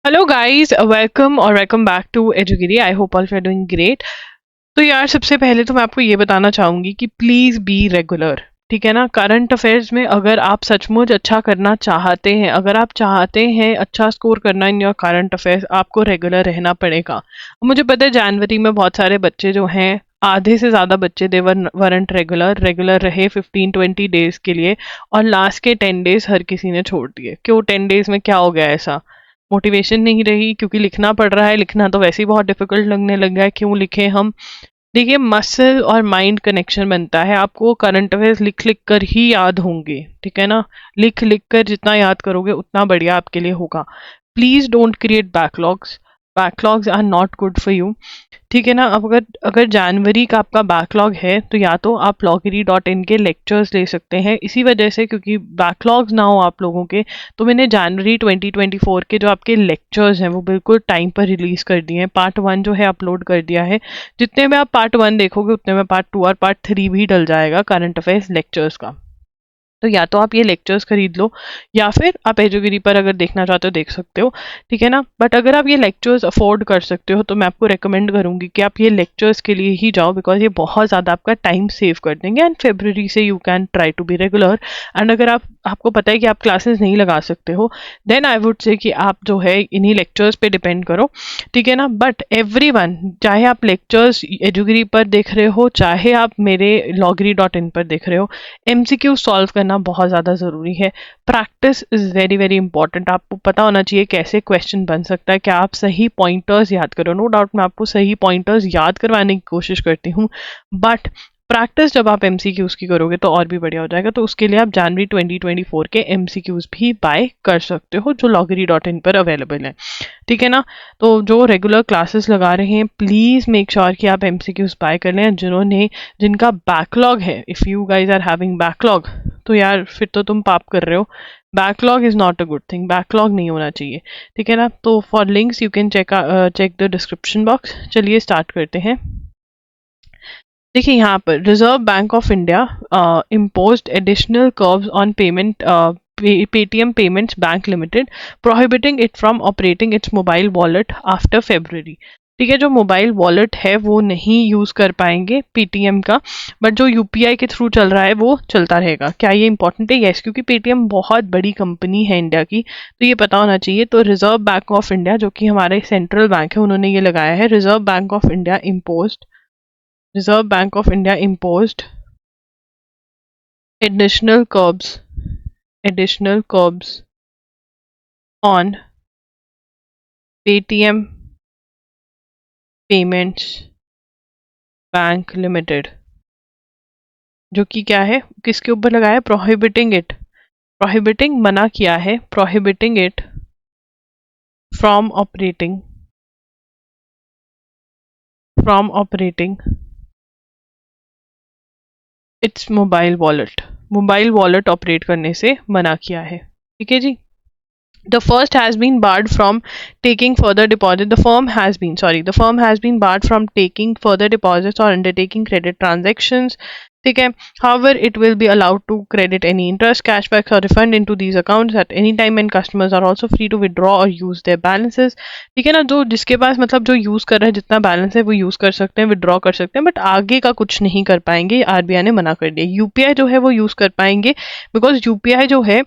Hello guys, welcome back to एजुगिरी। I hope all you are doing great. तो यार, सबसे पहले तो मैं आपको ये बताना चाहूंगी कि प्लीज बी रेगुलर। ठीक है ना। करंट अफेयर्स में अगर आप सचमुच अच्छा करना चाहते हैं, अगर आप चाहते हैं अच्छा स्कोर करना इन योर करंट अफेयर्स, आपको रेगुलर रहना पड़ेगा। मुझे पता है जनवरी में बहुत सारे बच्चे जो हैं, आधे से ज्यादा बच्चे देवर वरंट रेगुलर रहे 15-20 डेज के लिए, और लास्ट के 10 डेज हर किसी ने छोड़ दिए। क्यों? 10 डेज में क्या हो गया ऐसा? मोटिवेशन नहीं रही, क्योंकि लिखना पड़ रहा है। लिखना तो वैसे ही बहुत डिफिकल्ट लगने लग गया है, क्यों लिखे हम? देखिए, मसल और माइंड कनेक्शन बनता है। आपको करंट अफेयर्स लिख लिख कर ही याद होंगे। ठीक है ना। लिख लिख कर जितना याद करोगे उतना बढ़िया आपके लिए होगा। Please don't create backlogs. Backlogs are not good for you. ठीक है ना। अब अगर अगर जनवरी का आपका बैकलॉग है, तो या तो आप loggery.in के लेक्चर्स ले सकते हैं। इसी वजह से, क्योंकि बैकलॉग्स ना हो आप लोगों के, तो मैंने जनवरी 2024 के जो आपके लेक्चर्स हैं वो बिल्कुल टाइम पर रिलीज कर दिए हैं। पार्ट 1 जो है अपलोड कर दिया है। जितने में आप पार्ट 1 देखोगे उतने में पार्ट 2 और पार्ट 3 भी डल जाएगा करंट अफेयर्स लेक्चर्स का। तो या तो आप ये लेक्चर्स खरीद लो, या फिर आप एजुगिरी पर अगर देखना चाहते हो देख सकते हो। ठीक है ना। बट अगर आप ये लेक्चर्स अफोर्ड कर सकते हो, तो मैं आपको रेकमेंड करूंगी कि आप ये लेक्चर्स के लिए ही जाओ, बिकॉज ये बहुत ज़्यादा आपका टाइम सेव कर देंगे। एंड फेब्रवरी से you can try to be regular. And अगर आपको पता है कि आप क्लासेस नहीं लगा सकते हो, देन आई वुड से कि आप जो है इन्हीं लेक्चर्स पे डिपेंड करो। ठीक है ना। बट एवरीवन, चाहे आप लेक्चर्स एजुगिरी पर देख रहे हो, चाहे आप मेरे loggery.in पर देख रहे हो, एमसीक्यू सॉल्व करना बहुत ज़्यादा ज़रूरी है। Practice is very very important. आपको पता होना चाहिए कैसे क्वेश्चन बन सकता है, क्या आप सही पॉइंटर्स याद करो। नो डाउट मैं आपको सही पॉइंटर्स याद करवाने की कोशिश करती हूँ, बट प्रैक्टिस जब आप एमसीक्यूज की करोगे तो और भी बढ़िया हो जाएगा। तो उसके लिए आप जनवरी 2024 के एमसीक्यूज भी बाय कर सकते हो, जो loggery.in पर अवेलेबल है। ठीक है ना। तो जो रेगुलर क्लासेस लगा रहे हैं, प्लीज मेक श्योर कि आप एमसीक्यूज बाय कर लें। जिनका बैकलॉग है, if you guys are having backlog, तो यार फिर तो तुम पाप कर रहे हो। Backlog is not a good thing. Backlog नहीं होना चाहिए। ठीक है ना। तो for links you can check the description box. चलिए स्टार्ट करते हैं। देखिए, यहाँ पर reserve bank of India imposed additional curbs on payment, Paytm payments bank limited, prohibiting it from operating its mobile wallet after February. ठीक है। जो mobile wallet है वो नहीं यूज कर पाएंगे पेटीएम का, बट जो यूपीआई के थ्रू चल रहा है वो चलता रहेगा। क्या ये इंपॉर्टेंट है? यस, क्योंकि पेटीएम बहुत बड़ी कंपनी है इंडिया की, तो ये पता होना चाहिए। तो रिजर्व बैंक ऑफ इंडिया, जो कि हमारे सेंट्रल बैंक है, उन्होंने ये लगाया है। Reserve Bank of India imposed additional curbs on Paytm Payments Bank Limited, जो कि क्या है, किसके ऊपर लगाया? प्रोहिबिटिंग मना किया है, prohibiting it from operating its mobile wallet operate करने से मना किया है। ठीक है जी। The first has been barred from taking further deposit. The firm has been barred from taking further deposits or undertaking credit transactions. ठीक है। However, it will be allowed to credit any interest, cashbacks or refund into these accounts at any time, and customers are also free to withdraw or use their balances. ठीक है ना। जो जिसके पास, मतलब जो use कर रहे हैं, जितना बैलेंस है वो यूज कर सकते हैं, विड्रॉ कर सकते हैं, बट आगे का कुछ नहीं कर पाएंगे। आरबीआई ने मना कर दिया। यूपीआई जो है वो यूज कर पाएंगे, बिकॉज यूपीआई जो है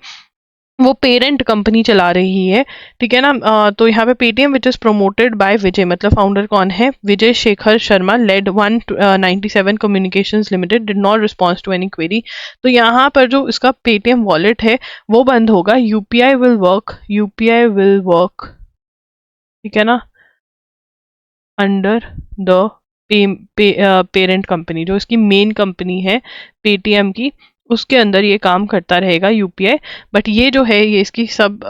वो पेरेंट कंपनी चला रही है। ठीक है ना। तो यहाँ पे Paytm which is promoted by Vijay, मतलब फाउंडर कौन है? Vijay Shekhar Sharma, led 197 communications limited, did not response to any query. तो यहाँ पर जो इसका पेटीएम वॉलेट है वो बंद होगा। UPI will work. ठीक है ना। अंडर द पेरेंट कंपनी, जो इसकी मेन कंपनी है पेटीएम की, उसके अंदर ये काम करता रहेगा यूपीआई। बट ये जो है, ये इसकी सब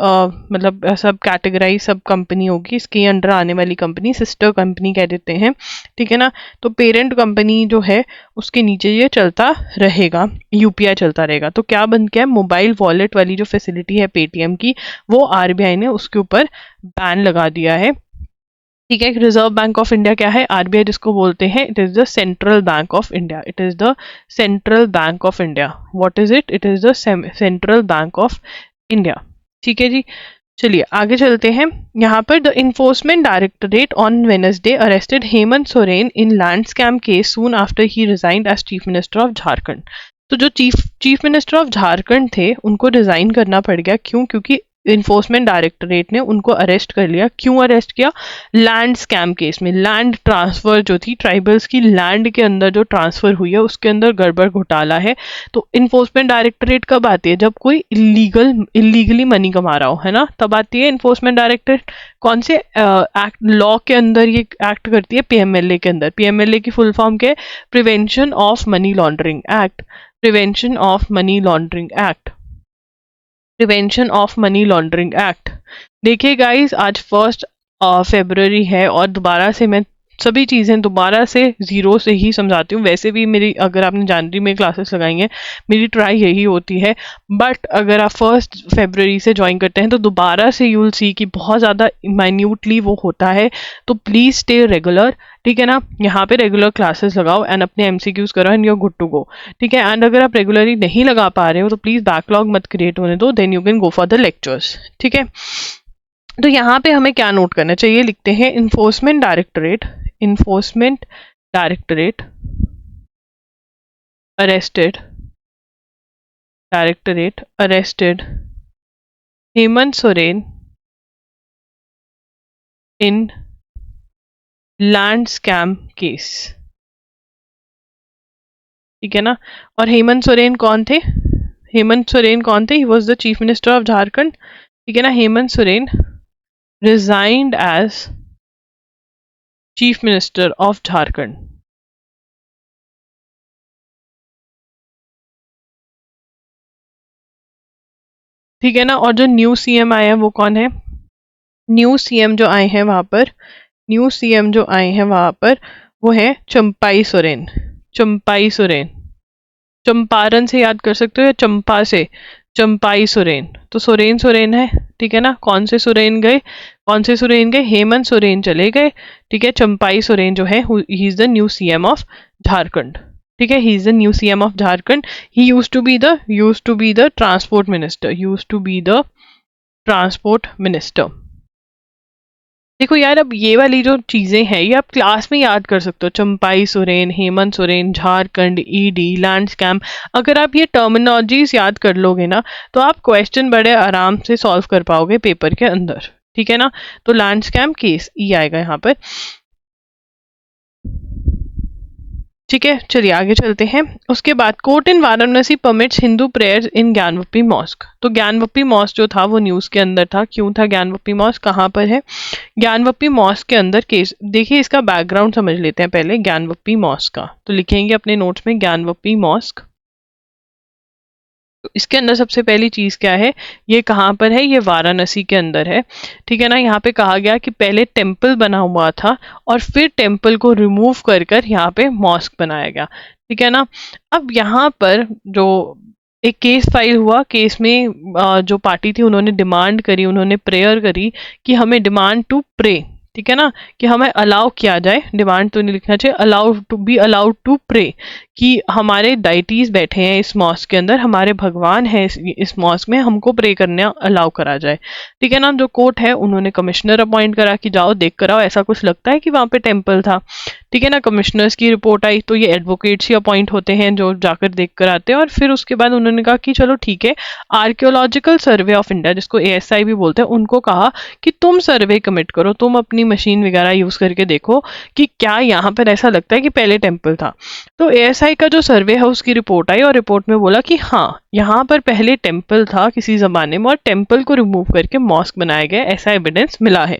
मतलब सब कैटेगराइज सब कंपनी होगी। इसके अंडर आने वाली कंपनी सिस्टर कंपनी कह देते हैं। ठीक है ना। तो पेरेंट कंपनी जो है उसके नीचे ये चलता रहेगा, यूपीआई चलता रहेगा। तो क्या बन गया? मोबाइल वॉलेट वाली जो फैसिलिटी है पेटीएम की, वो आरबीआई ने उसके ऊपर बैन लगा दिया है। ठीक है। रिजर्व बैंक ऑफ इंडिया क्या है? आरबीआई जिसको बोलते हैं, it is the central bank of India. It is the central bank of India. What is it? It is the central bank of India. ठीक है जी। चलिए आगे चलते हैं। यहाँ पर the enforcement directorate on Wednesday arrested Hemant Soren in land scam case soon after he resigned as chief minister of Jharkhand. तो जो चीफ मिनिस्टर ऑफ झारखंड थे उनको रिजाइन करना पड़ गया, क्यों? क्योंकि इन्फोर्समेंट डायरेक्टरेट ने उनको अरेस्ट कर लिया। क्यों अरेस्ट किया? लैंड स्कैम केस में। लैंड ट्रांसफर जो थी, ट्राइबल्स की लैंड के अंदर जो ट्रांसफर हुई है उसके अंदर गड़बड़ घोटाला है। तो इन्फोर्समेंट डायरेक्टरेट कब आती है? जब कोई इलीगली मनी कमा रहा हो, है ना, तब आती है इन्फोर्समेंट डायरेक्टरेट। कौन से एक्ट लॉ के अंदर ये एक्ट करती है? पीएमएलए के अंदर। पीएमएलए की फुल फॉर्म क्या है? Prevention of money laundering act. Prevention of money laundering act. Prevention of money laundering act. देखिए गाइस, आज 1 फरवरी है और दोबारा से मैं सभी चीज़ें दोबारा से ज़ीरो से ही समझाती हूँ। वैसे भी मेरी, अगर आपने जनवरी में क्लासेस लगाई हैं, मेरी ट्राई यही होती है। बट अगर आप 1 फरवरी से ज्वाइन करते हैं तो दोबारा से यू विल सी कि बहुत ज़्यादा माइन्यूटली वो होता है। तो प्लीज़ स्टे रेगुलर, ठीक है ना। यहाँ पे रेगुलर क्लासेस लगाओ एंड अपने एमसीक्यूज करो and you are good to go, ठीक है। एंड अगर आप रेगुलरली नहीं लगा पा रहे हो तो प्लीज़ बैकलॉग मत क्रिएट होने दो, then you can go for the lectures, ठीक है। तो यहाँ पे हमें क्या नोट करना चाहिए? लिखते हैं enforcement directorate, enforcement directorate arrested, directorate arrested Hemant Soren in land scam case, ठीक है ना। और हेमंत सोरेन कौन थे? हेमंत सोरेन कौन थे? He was the chief minister of Jharkhand, ठीक है ना। Hemant Soren resigned as chief minister of Jharkhand, ठीक है ना। और जो न्यू सीएम आए हैं वो कौन है? न्यू सीएम जो आए हैं वहां पर, न्यू सीएम जो आए हैं वहां पर वो है चंपाई सोरेन। चंपाई सोरेन, चंपारण से याद कर सकते हो या चंपा से? चंपाई सोरेन। तो सोरेन सोरेन है, ठीक है ना। कौन से सोरेन गए? कौन से सोरेन गए? हेमंत सोरेन चले गए, ठीक है। चंपाई सोरेन जो है he is the new CM of Jharkhand, ठीक है। He is the new CM of Jharkhand. He used to be the transport minister, used to be the transport minister. देखो यार, अब ये वाली जो चीजें हैं ये आप क्लास में याद कर सकते हो। Champai Soren, Hemant Soren, Jharkhand, ED, land scam. अगर आप ये टर्मिनोलॉजीज याद कर लोगे ना तो आप क्वेश्चन बड़े आराम से सॉल्व कर पाओगे पेपर के अंदर, ठीक है ना। तो लैंड स्कैम केस ई आएगा यहाँ पर, ठीक है। चलिए आगे चलते हैं। उसके बाद court in Varanasi permits Hindu prayers in Gyanvapi mosque. तो ज्ञानवपी मॉस्क जो था वो न्यूज के अंदर था। क्यों था ज्ञानवपी मॉस्क? कहाँ पर है ज्ञानवपी मॉस्क के अंदर केस? देखिए इसका बैकग्राउंड समझ लेते हैं पहले ज्ञानवपी मॉस्क का। तो लिखेंगे अपने नोट्स में ज्ञानवपी मॉस्क। तो इसके अंदर सबसे पहली चीज क्या है? ये कहाँ पर है? ये वाराणसी के अंदर है, ठीक है ना। यहाँ पे कहा गया कि पहले टेम्पल बना हुआ था और फिर टेम्पल को रिमूव कर कर यहाँ पे मॉस्क बनाया गया, ठीक है ना। अब यहाँ पर जो एक केस फाइल हुआ, केस में जो पार्टी थी उन्होंने डिमांड करी, उन्होंने प्रेयर करी कि हमें डिमांड टू प्रे, ठीक है ना, कि हमें अलाउ किया जाए। डिमांड तो नहीं लिखना चाहिए, अलाउड टू प्रे, कि हमारे डाइटीज बैठे हैं इस मॉस्क के अंदर, हमारे भगवान है इस मॉस्क में, हमको प्रे करने अलाउ करा जाए, ठीक है ना। जो कोर्ट है उन्होंने कमिश्नर अपॉइंट करा कि जाओ देख कर आओ, ऐसा कुछ लगता है कि वहां पे टेम्पल था, ठीक है ना। कमिश्नर्स की रिपोर्ट आई तो ये एडवोकेट्स ही अपॉइंट होते हैं जो जाकर देख कर आते हैं। और फिर उसके बाद उन्होंने कहा कि चलो ठीक है, आर्कियोलॉजिकल सर्वे ऑफ इंडिया, जिसको एएसआई भी बोलते हैं, उनको कहा कि तुम सर्वे कमिट करो, तुम अपनी मशीन वगैरह यूज करके देखो कि क्या यहाँ पर ऐसा लगता है कि पहले टेम्पल था। तो एएसआई का जो सर्वे है उसकी रिपोर्ट आई और रिपोर्ट में बोला कि हाँ यहाँ पर पहले टेम्पल था किसी जमाने में और टेम्पल को रिमूव करके मॉस्क बनाया गया, ऐसा एविडेंस मिला है,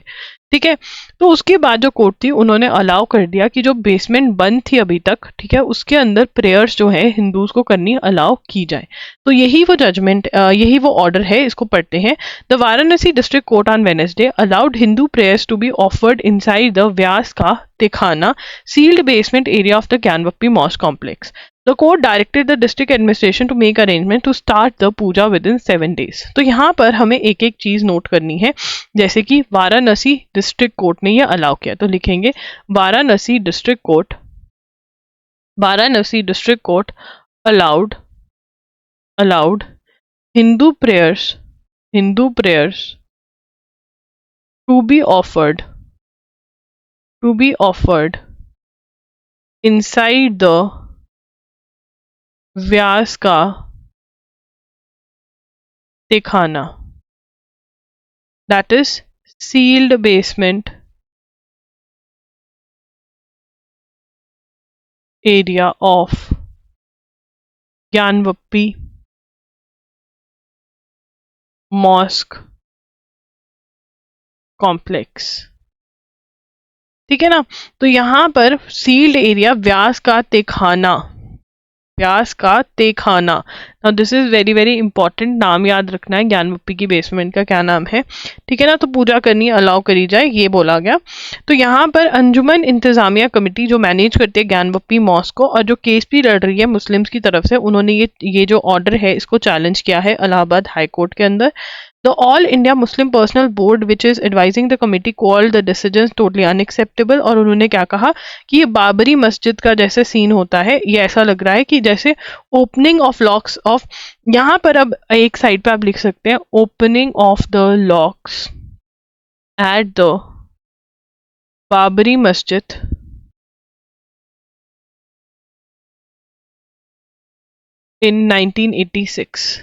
ठीक है। तो उसके बाद जो कोर्ट थी उन्होंने अलाउ कर दिया कि जो बेसमेंट बंद थी अभी तक, ठीक है, उसके अंदर प्रेयर्स जो है हिंदूज को करनी अलाउ की जाए। तो यही वो जजमेंट, यही वो ऑर्डर है, इसको पढ़ते हैं। The Varanasi district court on Wednesday allowed Hindu prayers to be offered inside the Vyas का तिखाना sealed basement area of the Gyanvapi mosque complex. The court directed the district administration to make arrangement to start the puja within 7 days। तो यहाँ पर हमें एक एक चीज note करनी है, जैसे कि वाराणसी डिस्ट्रिक्ट कोर्ट ने यह अलाउ किया, तो लिखेंगे Varanasi district court, Varanasi district court allowed allowed Hindu prayers to be offered inside the Vyas का तहखाना, that is sealed basement area of Gyanvapi mosque complex. ठीक है ना, तो यहाँ पर सील्ड एरिया व्यास का तहखाना, व्यास का तहखाना। Now this is very very important, नाम याद रखना है ज्ञानवप्पी की बेसमेंट का क्या नाम है। ठीक है ना, तो पूजा करनी अलाउ करी जाए ये बोला गया। तो यहाँ पर अंजुमन इंतजामिया कमेटी जो मैनेज करती है ज्ञानवप्पी मॉस्क को और जो केस भी लड़ रही है मुस्लिम्स की तरफ से, उन्होंने ये जो ऑर्डर है इसको चैलेंज किया है इलाहाबाद हाई कोर्ट के अंदर। The All India Muslim Personal Board which is advising the committee called the decisions totally unacceptable। और उन्होंने क्या कहा कि ये बाबरी मस्जिद का जैसे सीन होता है, ये ऐसा लग रहा है कि जैसे ओपनिंग ऑफ लॉक्स ऑफ, यहाँ पर अब एक साइड पे आप लिख सकते हैं opening of the locks at the Babri मस्जिद इन 1986।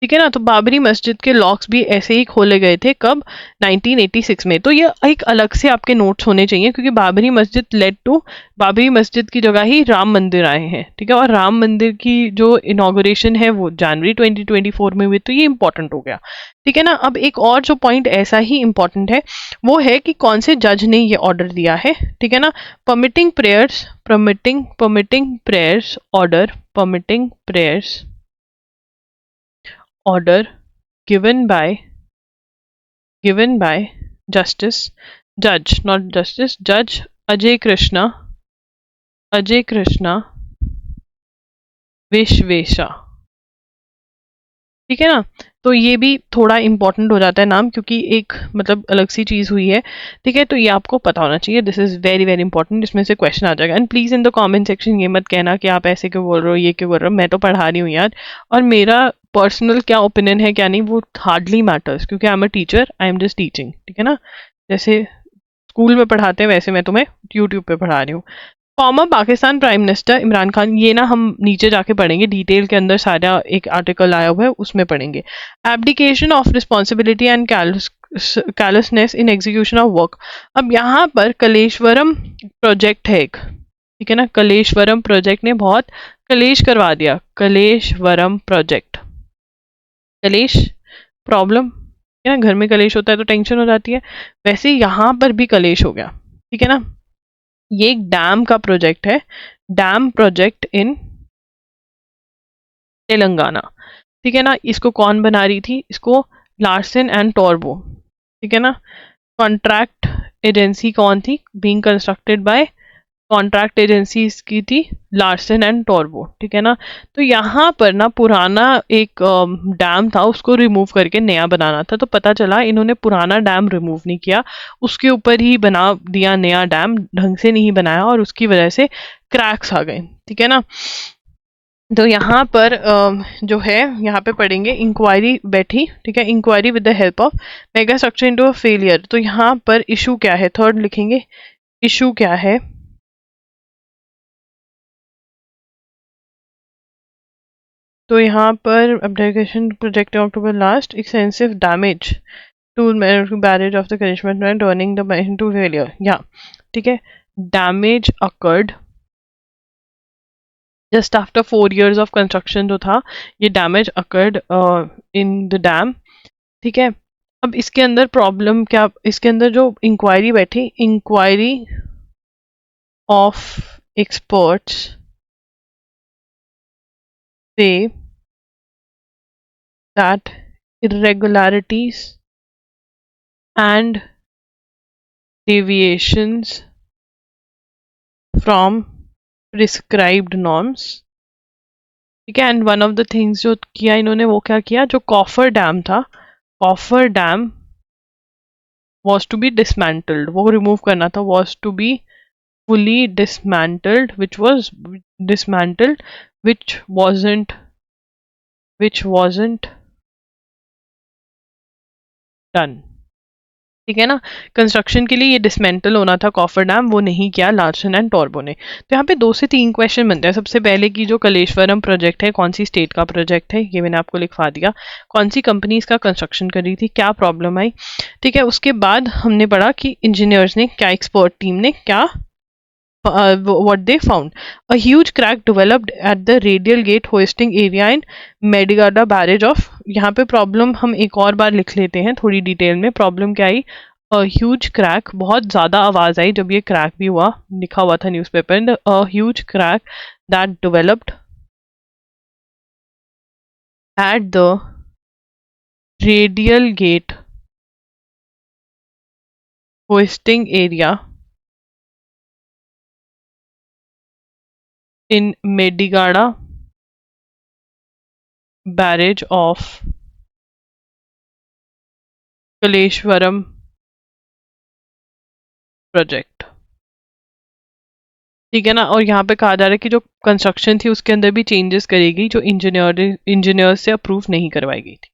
ठीक है ना, तो बाबरी मस्जिद के लॉक्स भी ऐसे ही खोले गए थे कब, 1986 में। तो ये एक अलग से आपके नोट्स होने चाहिए क्योंकि बाबरी मस्जिद लेड टू, बाबरी मस्जिद की जगह ही राम मंदिर आए हैं। ठीक है, और राम मंदिर की जो इनॉग्रेशन है वो जनवरी 2024 में हुई, तो ये इंपॉर्टेंट हो गया। ठीक है ना, अब एक और जो पॉइंट ऐसा ही इंपॉर्टेंट है वो है कि कौन से जज ने ये ऑर्डर दिया है। ठीक है ना, permitting prayers order given by justice judge Ajay Krishna विश्वेशा। ठीक है ना, तो ये भी थोड़ा इंपॉर्टेंट हो जाता है नाम, क्योंकि एक मतलब अलग सी चीज हुई है। ठीक है, तो ये आपको पता होना चाहिए, this is very very important, इसमें से क्वेश्चन आ जाएगा। And please in the comment section ये मत कहना कि आप ऐसे क्यों बोल रहे हो, ये क्यों बोल रहे हो, मैं तो पढ़ा रही हूँ यार, और मेरा पर्सनल क्या ओपिनियन है क्या नहीं वो हार्डली मैटर्स, क्योंकि I am a teacher, I am just teaching. ठीक है ना, जैसे स्कूल में पढ़ाते हैं वैसे मैं तुम्हें यूट्यूब पे पढ़ा रही हूँ। Farmer Pakistan prime minister Imran Khan, ये ना हम नीचे जाके पढ़ेंगे डिटेल के अंदर, सारा एक आर्टिकल आया हुआ है उसमें पढ़ेंगे। Abdication of responsibility and callousness in execution of work. अब यहाँ पर कलेश्वरम प्रोजेक्ट है एक, ठीक है ना, कलेश्वरम प्रोजेक्ट ने बहुत कलेश करवा दिया। कलेश्वरम प्रोजेक्ट, कलेश प्रॉब्लम है ना, घर में कलेश होता है तो टेंशन हो जाती है, वैसे यहाँ पर भी कलेश हो गया। ठीक है ना, ये एक डैम का प्रोजेक्ट है, डैम प्रोजेक्ट इन तेलंगाना। ठीक है ना, इसको कौन बना रही थी, इसको लार्सन एंड टॉर्बो। ठीक है ना, कॉन्ट्रैक्ट एजेंसी कौन थी, being constructed by contract agency की थी लार्सन एंड टॉर्बो। ठीक है ना, तो यहाँ पर ना पुराना एक डैम था उसको रिमूव करके नया बनाना था, तो पता चला इन्होंने पुराना डैम रिमूव नहीं किया, उसके ऊपर ही बना दिया नया डैम, ढंग से नहीं बनाया और उसकी वजह से क्रैक्स आ गए। ठीक है ना, तो यहाँ पर जो है यहाँ पे पढ़ेंगे इंक्वायरी बैठी। ठीक है, inquiry with the help of mega structure into a failure. तो यहाँ पर इशू क्या है, थर्ड लिखेंगे, इशू क्या है। तो यहाँ पर abdication project October last, extensive damage to barrage of the करिश्मा टर्निंग द इनटू फेलियर। या ठीक है, damage occurred just after 4 years of construction जो था, ये damage occurred in the dam. ठीक है, अब इसके अंदर प्रॉब्लम क्या, इसके अंदर जो इंक्वायरी बैठी, इंक्वायरी ऑफ एक्सपर्ट्स से that irregularities and deviations from prescribed norms। ठीक है, and one of the things जो किया इन्होंने वो क्या किया, जो कॉफर डैम था, coffer dam was to be dismantled, वो रिमूव करना था, was to be fully dismantled, which was dismantled, which wasn't done। ठीक है ना। कंस्ट्रक्शन के लिए ये डिसमेंटल होना था कॉफर डैम, वो नहीं किया लार्सन एंड टॉर्बो ने। तो यहाँ पे 2 से 3 क्वेश्चन बनते हैं। सबसे पहले की जो कलेश्वरम प्रोजेक्ट है, कौन सी स्टेट का प्रोजेक्ट है, ये मैंने आपको लिखवा दिया। कौन सी कंपनी इसका कंस्ट्रक्शन कर रही थी, क्या प्रॉब्लम आई, ठीक है। उसके बाद हमने पढ़ा कि इंजीनियर्स ने क्या, एक्सपर्ट टीम ने क्या, what they found. A huge crack developed at the radial gate hoisting area in Medigada barrage of, यहाँ पे प्रॉब्लम हम एक और बार लिख लेते हैं थोड़ी डिटेल में। प्रॉब्लम क्या आई, ह्यूज क्रैक, बहुत ज़्यादा आवाज़ आई जब ये क्रैक भी हुआ, लिखा हुआ था न्यूज़पेपर में, huge crack that developed at the radial gate hoisting area in Medigada barrage of Kaleshwaram project, ठीक है ना। और यहाँ पे कहा जा रहा है कि जो कंस्ट्रक्शन थी उसके अंदर भी चेंजेस करेगी जो इंजीनियर से अप्रूव नहीं करवाई गई थी।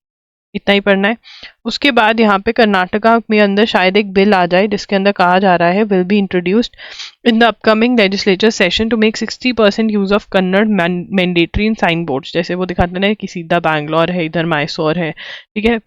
इतना ही पढ़ना है। उसके बाद यहाँ पे कर्नाटका में अंदर शायद एक बिल आ जाए जिसके अंदर कहा जा रहा है will be introduced in the upcoming legislature session to make 60% use of Kannada mandatory in sign boards. जैसे वो दिखाते हैं कि सीधा बैंगलोर है, इधर मैसूर है, ठीक है।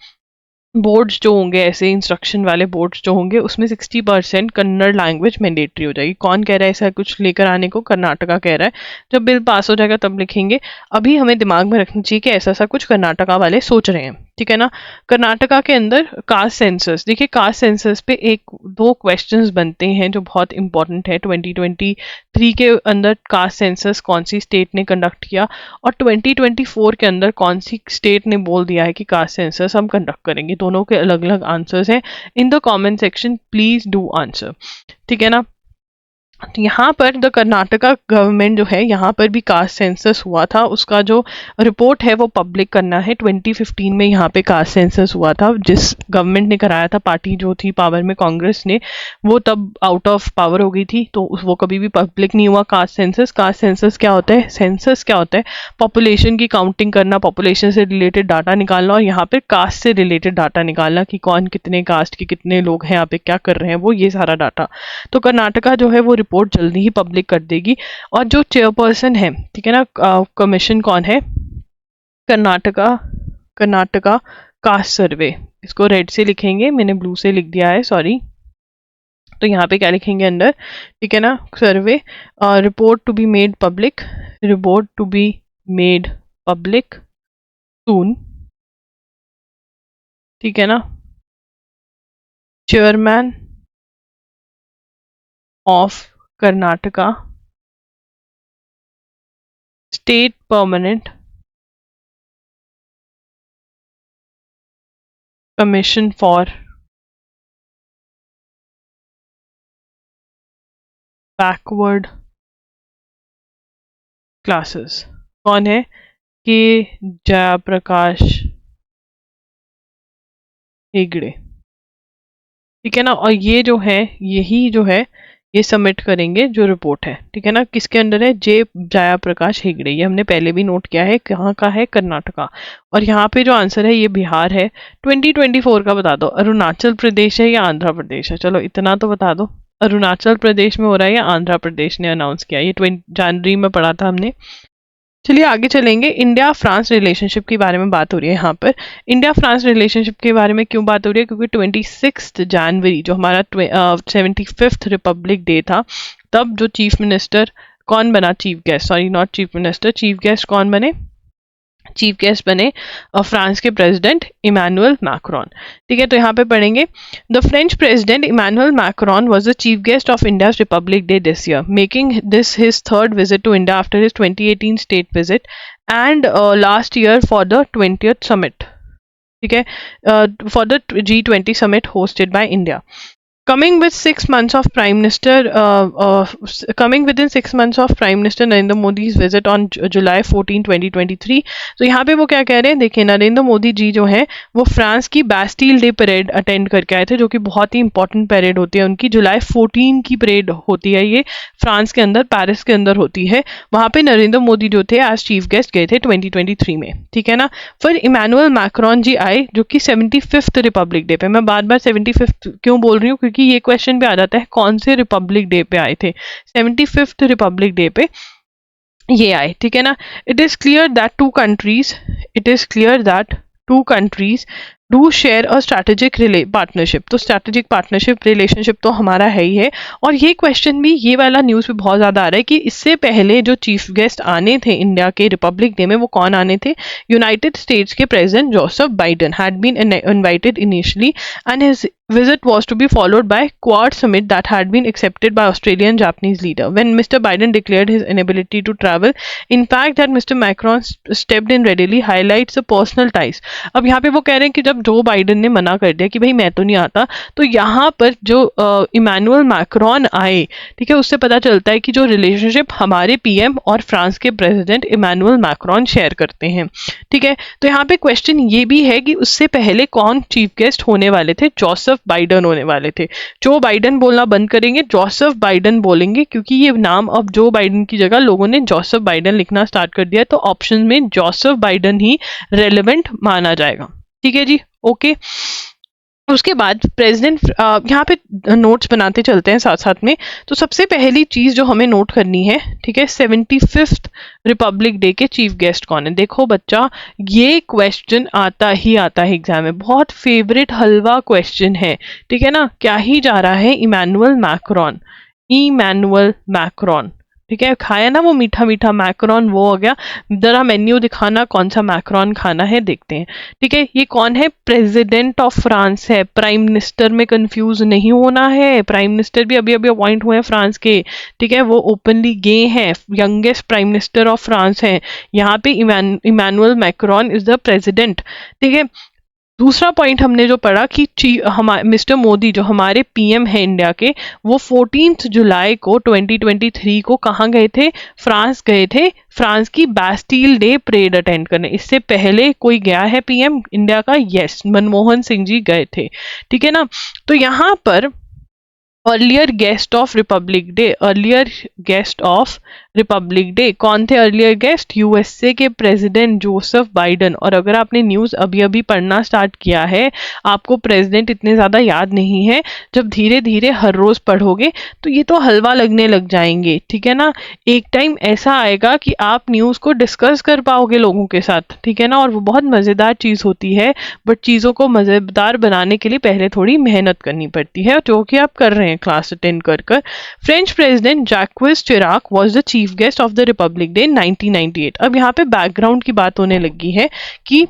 बोर्ड्स जो होंगे, ऐसे इंस्ट्रक्शन वाले बोर्ड्स जो होंगे, उसमें 60% कन्नड़ लैंग्वेज मैंडेटरी हो जाएगी। कौन कह रहा है ऐसा कुछ लेकर आने को, कर्नाटका कह रहा है। जब बिल पास हो जाएगा तब लिखेंगे। अभी हमें दिमाग में रखना चाहिए कि ऐसा ऐसा कुछ कर्नाटका वाले सोच रहे हैं, ठीक है ना। कर्नाटका के अंदर कास्ट सेंसस, देखिए कास्ट सेंसस पे 1-2 क्वेश्चंस बनते हैं जो बहुत इंपॉर्टेंट है। 2023 के अंदर कास्ट सेंसस कौन सी स्टेट ने कंडक्ट किया, और 2024 के अंदर कौन सी स्टेट ने बोल दिया है कि कास्ट सेंसस हम कंडक्ट करेंगे। दोनों के अलग अलग आंसर्स हैं। In the comment section please do answer, ठीक है ना। तो यहाँ पर द कर्नाटका गवर्नमेंट जो है, यहाँ पर भी कास्ट सेंसस हुआ था, उसका जो रिपोर्ट है वो पब्लिक करना है। 2015 में यहाँ पे कास्ट सेंसस हुआ था, जिस गवर्नमेंट ने कराया था, पार्टी जो थी पावर में कांग्रेस ने, वो तब आउट ऑफ पावर हो गई थी, तो वो कभी भी पब्लिक नहीं हुआ कास्ट सेंसस। कास्ट सेंसस क्या होता है, सेंसस क्या होता है, पॉपुलेशन की काउंटिंग करना, पॉपुलेशन से रिलेटेड डाटा निकालना, और यहाँ पे कास्ट से रिलेटेड डाटा निकालना कि कौन कितने कास्ट के कितने लोग हैं यहाँ पे, क्या कर रहे हैं वो, ये सारा डाटा। तो कर्नाटका जो है वो रिपोर्ट जल्दी ही पब्लिक कर देगी। और जो चेयरपर्सन है, ठीक है ना, कमीशन कौन है, कर्नाटका कर्नाटका कास्ट सर्वे, इसको रेड से लिखेंगे, मैंने ब्लू से लिख दिया है, सॉरी। तो यहाँ पे क्या लिखेंगे अंदर, ठीक है ना, survey, report to be made public, report to be made public soon, ठीक है ना। Chairman of Karnataka state permanent commission for backward classes, कौन है, के जयप्रकाश हेगड़े, ठीक है ना। और ये जो है, यही जो है ये सबमिट करेंगे जो रिपोर्ट है, ठीक है ना। किसके अंडर है, जे जयप्रकाश हेगड़े, ये हमने पहले भी नोट किया है, कहाँ का है, कर्नाटका। और यहाँ पे जो आंसर है ये बिहार है। 2024 का बता दो, अरुणाचल प्रदेश है या आंध्र प्रदेश है, चलो इतना तो बता दो। अरुणाचल प्रदेश में हो रहा है या आंध्र प्रदेश ने अनाउंस किया, ये 20 जनवरी में पढ़ा था हमने। चलिए आगे चलेंगे। इंडिया फ्रांस रिलेशनशिप के बारे में बात हो रही है यहाँ पर। इंडिया फ्रांस रिलेशनशिप के बारे में क्यों बात हो रही है, क्योंकि 26 जनवरी जो हमारा 75th रिपब्लिक डे था, तब जो चीफ मिनिस्टर कौन बना, chief guest, sorry not chief minister, chief guest कौन बने, चीफ गेस्ट बने फ्रांस के प्रेसिडेंट इमैनुअल मैक्रोन, ठीक है। तो यहाँ पे पढ़ेंगे, the French president Emmanuel Macron was the chief guest of India's republic day this year, making this his third visit to India after his 2018 state visit and last year for the 20th summit, ठीक है, for the G20 summit hosted by India. Coming with 6 months of Prime Minister, coming within 6 months of Prime Minister Narendra Modi's visit on July 14, 2023। तो यहाँ पे वो क्या कह रहे हैं, देखिए नरेंद्र मोदी जी जो है वो फ्रांस की बैस्टील डे परेड अटेंड करके आए थे, जो कि बहुत ही इंपॉर्टेंट परेड होती है उनकी। जुलाई 14 की परेड होती है ये, फ्रांस के अंदर, पेरिस के अंदर होती है। वहाँ पे नरेंद्र मोदी जो थे एज चीफ गेस्ट गए थे 2023 में, ठीक है ना। फिर इमैनुअल मैक्रोन जी आए, जो कि 75th रिपब्लिक डे पे, मैं बार बार 75th क्यों बोल रही हूँ, क्योंकि ये क्वेश्चन पे आ जाता है कौन से रिपब्लिक डे पे आए थे। 75th रिपब्लिक डे पे ये आए, ठीक है ना। It is clear that two countries, it is clear that two countries do share a strategic partnership. तो स्ट्रैटेजिक पार्टनरशिप रिलेशनशिप तो हमारा है ही है। और ये क्वेश्चन भी, ये वाला न्यूज़ पे बहुत ज़्यादा आ रहा है कि इससे पहले जो चीफ गेस्ट आने थे इंडिया के रिपब्लिक डे में, वो कौन आने थे, यूनाइटेड स्टेट्स के president Joseph Biden had been invited initially, and his visit was to be followed by Quad summit that had been accepted by Australian Japanese leader. When Mr. Biden declared his inability to travel, in fact that Mr. Macron stepped in readily highlights the personal ties. अब यहाँ पे वो कह रहे हैं कि जब जो बाइडन ने मना कर दिया कि भाई मैं तो नहीं आता, तो यहाँ पर जो इमैनुअल मैक्रोन आए, ठीक है, उससे पता चलता है कि जो रिलेशनशिप हमारे पीएम और फ्रांस के प्रेसिडेंट इमैनुअल मैक्रोन शेयर करते हैं, ठीक है। तो यहाँ पे क्वेश्चन ये भी है कि उससे पहले कौन चीफ गेस्ट होने वाले थे, जोसेफ बाइडन होने वाले थे। जो बाइडन बोलना बंद करेंगे, जोसेफ बाइडन बोलेंगे, क्योंकि ये नाम अब जो बाइडन की जगह लोगों ने जोसेफ बाइडन लिखना स्टार्ट कर दिया, तो ऑप्शन में जोसेफ बाइडन ही रेलेवेंट माना जाएगा, ठीक है जी, ओके। उसके बाद प्रेसिडेंट, यहाँ पे नोट्स बनाते चलते हैं साथ साथ में। तो सबसे पहली चीज जो हमें नोट करनी है, ठीक है, 75th रिपब्लिक डे के चीफ गेस्ट कौन है। देखो बच्चा, ये क्वेश्चन आता ही आता है एग्जाम में, बहुत फेवरेट हलवा क्वेश्चन है, ठीक है ना। क्या ही जा रहा है, इमैनुअल मैक्रोन, इमैनुअल मैक्रोन, ठीक है। खाया ना वो मीठा मीठा मैक्रोन, वो हो गया। जरा मेन्यू दिखाना, कौन सा मैक्रोन खाना है, देखते हैं, ठीक है। ये कौन है, प्रेसिडेंट ऑफ फ्रांस है, प्राइम मिनिस्टर में कंफ्यूज नहीं होना है। प्राइम मिनिस्टर भी अभी अभी अपॉइंट हुए हैं फ्रांस के, ठीक है, वो ओपनली गे हैं, youngest prime minister of France हैं। यहाँ पे Emmanuel Macron is the president, ठीक है। दूसरा पॉइंट हमने जो पढ़ा कि मिस्टर मोदी जो हमारे पीएम है इंडिया के, वो 14 जुलाई को 2023 को कहाँ गए थे, फ्रांस गए थे, फ्रांस की बैस्टील डे परेड अटेंड करने। इससे पहले कोई गया है पीएम इंडिया का, यस, मनमोहन सिंह जी गए थे, ठीक है ना। तो यहाँ पर earlier guest of Republic day, earlier guest of Republic day कौन थे, अर्लियर गेस्ट यूएसए के प्रेसिडेंट जोसेफ बाइडन। और अगर आपने न्यूज़ अभी अभी पढ़ना स्टार्ट किया है, आपको प्रेसिडेंट इतने ज़्यादा याद नहीं है, जब धीरे धीरे हर रोज़ पढ़ोगे तो ये तो हलवा लगने लग जाएंगे, ठीक है ना। एक टाइम ऐसा आएगा कि आप न्यूज़ को डिस्कस कर पाओगे लोगों के साथ, ठीक है ना, और वो बहुत मज़ेदार चीज़ होती है। बट चीज़ों को मज़ेदार बनाने के लिए पहले थोड़ी मेहनत करनी पड़ती है, जो कि आप कर रहे हैं क्लास अटेंड कर कर। French president Jacques Chirac was the chief guest of the Republic Day 1998। अब यहाँ पे बैकग्राउंड की बात होने लगी है कि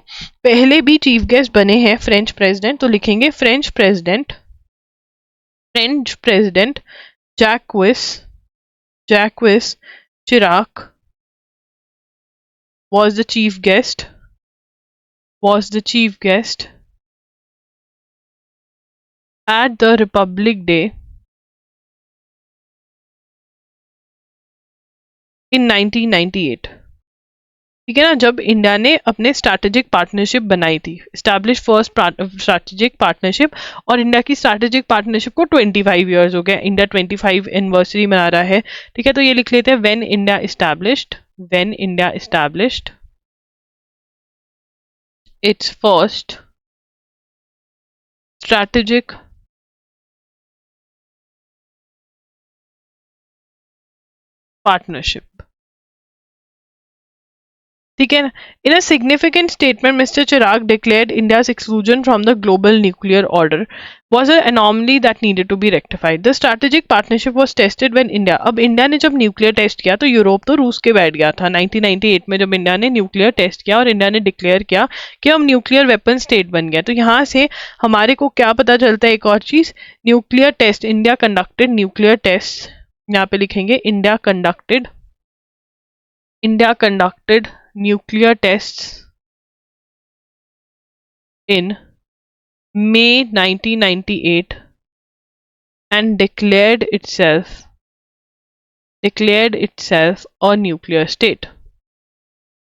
पहले भी चीफ गेस्ट बने हैं फ्रेंच प्रेसिडेंट, तो लिखेंगे French president, French president Jacques, Jacques Chirac was the chief guest, was the chief guest at the Republic Day in 1998, ठीक है ना, जब इंडिया ने अपने स्ट्रैटेजिक पार्टनरशिप बनाई थी, स्टैब्लिश फर्स्ट स्ट्रैटेजिक पार्टनरशिप। और इंडिया की स्ट्रैटेजिक पार्टनरशिप को 25 ईयर्स हो गए, इंडिया 25 एनिवर्सरी मना रहा है, ठीक है। तो ये लिख लेते हैं, when India established, when India established its first strategic partnership, ठीक है ना। In a significant statement mister Chirac declared India's exclusion from the global nuclear order was an anomaly that needed to be rectified. The strategic partnership was tested when India, अब India ने जब nuclear test किया तो Europe तो रूस के बैठ गया था 1998 में, जब इंडिया ने न्यूक्लियर टेस्ट किया और इंडिया ने डिक्लेयर किया कि हम न्यूक्लियर वेपन स्टेट बन गया। तो यहाँ से हमारे को क्या पता चलता है, एक और चीज, nuclear test, India conducted nuclear test, यहाँ पे लिखेंगे India conducted, India conducted nuclear tests in May 1998 and declared itself a nuclear state.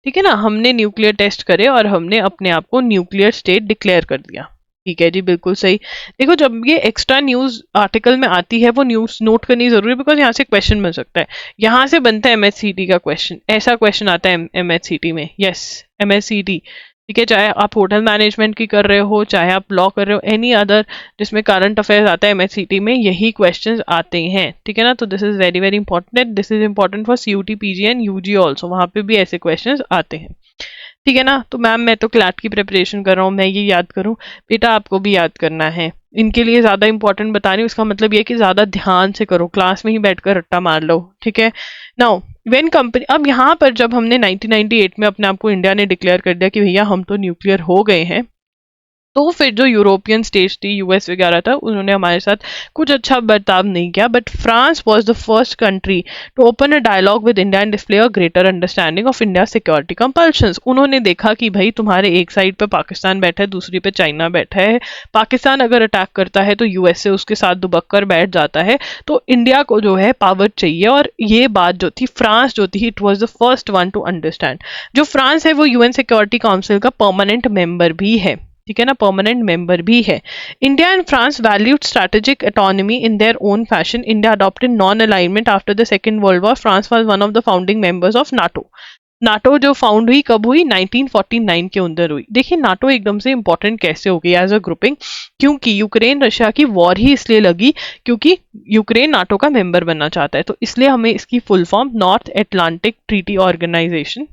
ठीक है ना, हमने न्यूक्लियर टेस्ट करे और हमने अपने आप को न्यूक्लियर स्टेट डिक्लेयर कर दिया। ठीक है जी, बिल्कुल सही। देखो, जब ये एक्स्ट्रा न्यूज आर्टिकल में आती है वो न्यूज नोट करनी जरूरी है, बिकॉज यहाँ से क्वेश्चन बन सकता है। यहाँ से बनता है एमएचसीटी का क्वेश्चन, ऐसा क्वेश्चन आता है एमएचसीटी में। यस, एमएचसीटी। ठीक है, चाहे आप होटल मैनेजमेंट की कर रहे हो, चाहे आप लॉ कर रहे हो, एनी अदर जिसमें करंट अफेयर्स आता है एमएचसीटी में, यही क्वेश्चंस आते हैं। ठीक है ना, तो this is very very important. This is important for CUET, PG and UG also, वहां पे भी ऐसे क्वेश्चंस आते हैं। ठीक है ना, तो मैम मैं तो क्लैट की प्रिपरेशन कर रहा हूँ, मैं ये याद करूँ, बेटा आपको भी याद करना है। इनके लिए ज्यादा इंपॉर्टेंट बता रही हूँ, इसका मतलब ये कि ज्यादा ध्यान से करो, क्लास में ही बैठकर रट्टा मार लो। ठीक है, नाउ वेन कंपनी, अब यहाँ पर जब हमने 1998 में अपने आप को इंडिया ने डिक्लेयर कर दिया कि भैया हम तो न्यूक्लियर हो गए हैं, तो फिर जो यूरोपियन स्टेट्स थी, यूएस वगैरह था, उन्होंने हमारे साथ कुछ अच्छा बर्ताव नहीं किया। But France was the first country to open a dialogue with India and display a greater understanding of India security compulsions. उन्होंने देखा कि भाई तुम्हारे एक साइड पे पाकिस्तान बैठा है, दूसरी पे चाइना बैठा है, पाकिस्तान अगर अटैक करता है तो यूएस से उसके साथ दुबक कर बैठ जाता है, तो इंडिया को जो है पावर चाहिए। और ये बात जो थी, फ्रांस जो थी, it was the first one two understand. जो फ्रांस है वो यूएन सिक्योरिटी काउंसिल का परमानेंट मेंबर भी है। ठीक है ना, परमानेंट मेंबर भी है। India and France valued strategic autonomy in their own fashion. India adopted non alignment after the second world war. France was one of the founding members of NATO. NATO जो found हुई कब हुई? 1949 के अंदर हुई। देखिए नाटो एकदम से इंपॉर्टेंट कैसे हो गई एज अ ग्रुपिंग, क्योंकि यूक्रेन रशिया की वॉर ही इसलिए लगी क्योंकि यूक्रेन नाटो का मेंबर बनना चाहता है, तो इसलिए हमें इसकी full form North Atlantic Treaty Organization,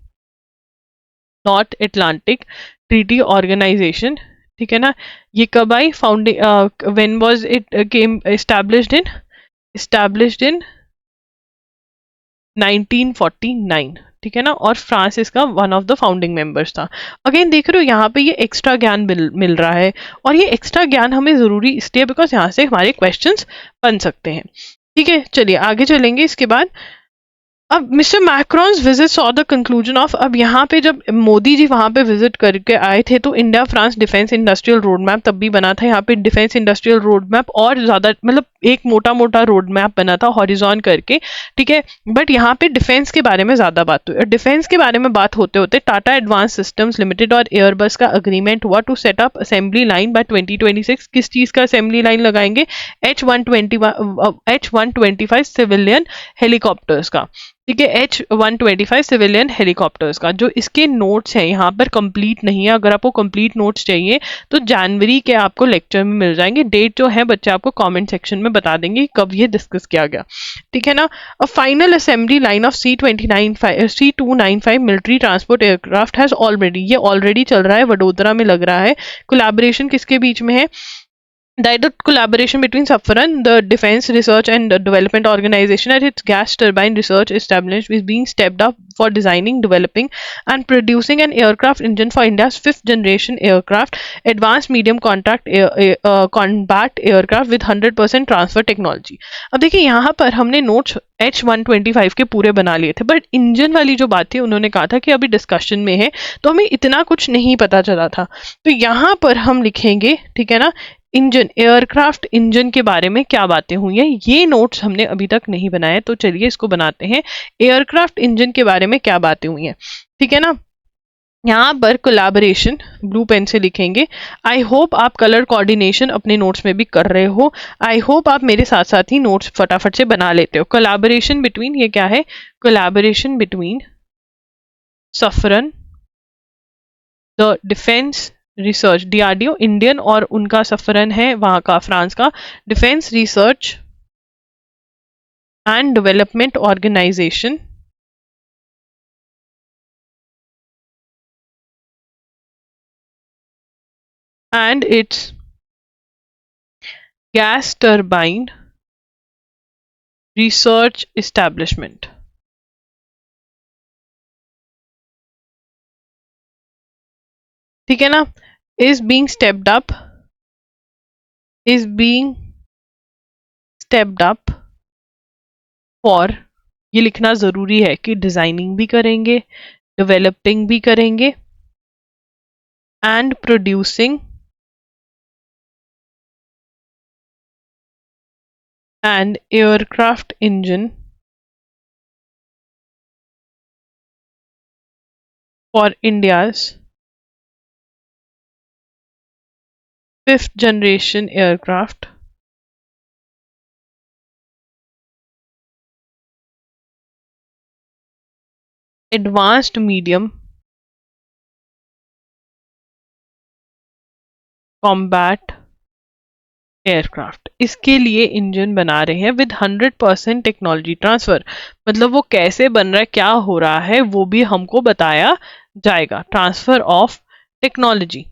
North Atlantic Treaty Organization, ठीक है ना, ये कब आई? Founding when was it came established in 1949। ठीक है ना, और फ्रांस इसका one of the founding members था। अगेन देख रहे हो यहाँ पे ये एक्स्ट्रा ज्ञान मिल रहा है, और ये एक्स्ट्रा ज्ञान हमें जरूरी इसलिए बिकॉज यहाँ से हमारे क्वेश्चंस बन सकते हैं। ठीक है, चलिए आगे चलेंगे। इसके बाद अब mister Macron's visit saw the conclusion of, अब यहाँ पे जब मोदी जी वहां पे विजिट करके आए थे तो India France defence industrial road map तब भी बना था। यहाँ पे डिफेंस इंडस्ट्रियल रोड मैप और ज्यादा मतलब एक मोटा मोटा रोड मैप बना था हॉरिजॉन करके। ठीक है, बट यहाँ पे डिफेंस के बारे में ज्यादा बात हुई, और डिफेंस के बारे में बात होते होते टाटा एडवांस सिस्टम्स लिमिटेड और एयरबस का अग्रीमेंट हुआ to set up assembly line by 2026। किस चीज का असेंबली लाइन लगाएंगे? H125 सिविलियन हेलीकॉप्टर्स का। ठीक है, H125 सिविलियन हेलीकॉप्टर्स का। जो इसके नोट्स हैं यहाँ पर कंप्लीट नहीं है, अगर आपको कंप्लीट नोट्स चाहिए तो जनवरी के आपको लेक्चर में मिल जाएंगे। डेट जो है बच्चे आपको कमेंट सेक्शन में बता देंगे कब ये डिस्कस किया गया। ठीक है ना, a final assembly line of C295 military transport aircraft has already, ये ऑलरेडी चल रहा है, वडोदरा में लग रहा है। कोलैबोरेशन किसके बीच में है? Direct collaboration between Safran, the Defense Research and Development Organization, and its gas turbine research established is being stepped up for designing, developing, and producing an aircraft engine for India's fifth generation aircraft, advanced medium combat aircraft with 100% transfer technology. अब देखिए यहाँ पर हमने notes H125 के पूरे बना लिए थे, बट इंजन वाली जो बात थी उन्होंने कहा था कि अभी डिस्कशन में है, तो हमें इतना कुछ नहीं पता चला था। तो यहाँ पर हम लिखेंगे, ठीक है ना, इंजन, एयरक्राफ्ट इंजन के बारे में क्या बातें हुई हैं, ये नोट्स हमने अभी तक नहीं बनाए, तो चलिए इसको बनाते हैं। एयरक्राफ्ट इंजन के बारे में क्या बातें हुई हैं, ठीक है ना। यहाँ पर कोलैबोरेशन ब्लू पेन से लिखेंगे। आई होप आप कलर कोऑर्डिनेशन अपने नोट्स में भी कर रहे हो। आई होप आप मेरे साथ साथ ही नोट्स फटाफट से बना लेते हो। कोलैबोरेशन बिटवीन, ये क्या है? Collaboration between Safran, the defence research, DRDO Indian और उनका सफरन है वहां का फ्रांस का, defence research and development organisation, and its gas turbine research establishment. ठीक है ना, is being stepped up for, ये लिखना जरूरी है कि डिजाइनिंग भी करेंगे, डेवलपिंग भी करेंगे, and producing an aircraft engine for India's fifth generation aircraft advanced medium combat aircraft, इसके लिए इंजन बना रहे हैं विद 100% टेक्नोलॉजी ट्रांसफर। मतलब वो कैसे बन रहा है, क्या हो रहा है, वो भी हमको बताया जाएगा। ट्रांसफर ऑफ टेक्नोलॉजी,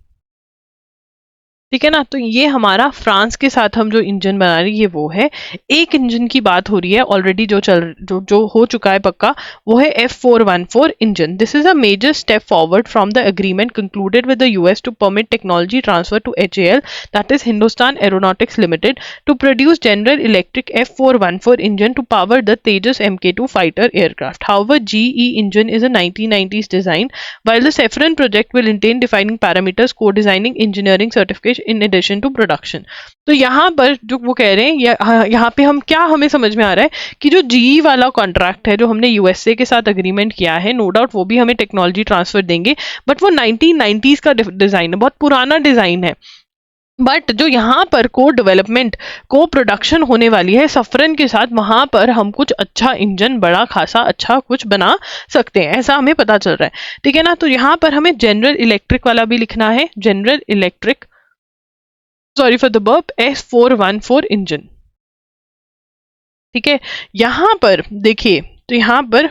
ठीक है ना। तो ये हमारा फ्रांस के साथ हम जो इंजन बना रहे हैं ये वो है। एक इंजन की बात हो रही है ऑलरेडी, जो हो चुका है पक्का, वो है F414 engine. This is a major step forward from the agreement concluded with the US to permit technology transfer to HAL, that is Hindustan Aeronautics Limited, to produce General Electric F414 engine to power the Tejas Mk2 fighter aircraft. However, GE engine is a 1990s design, while the Saffron project will entail defining parameters, co-designing, engineering certification in addition to production. तो यहाँ पर जो वो कह रहे हैं, यहाँ पे हम क्या हमें समझ में आ रहा है कि जो GE वाला कॉन्ट्रैक्ट है जो हमने यूएसए के साथ अग्रीमेंट किया है, नो डाउट वो भी हमें टेक्नोलॉजी ट्रांसफर देंगे, बट वो 1990s का डिजाइन है, बहुत पुराना डिजाइन है। बट जो यहाँ पर को डेवलपमेंट को प्रोडक्शन होने वाली है सफरन के साथ, वहां पर हम कुछ अच्छा इंजन, बड़ा खासा अच्छा कुछ बना सकते हैं, ऐसा हमें पता चल रहा है, ठीक है ना। तो यहाँ पर हमें जनरल इलेक्ट्रिक वाला भी लिखना है, general electric, sorry for the burp, F414 engine, ठीक है। यहां पर देखिए, तो यहां पर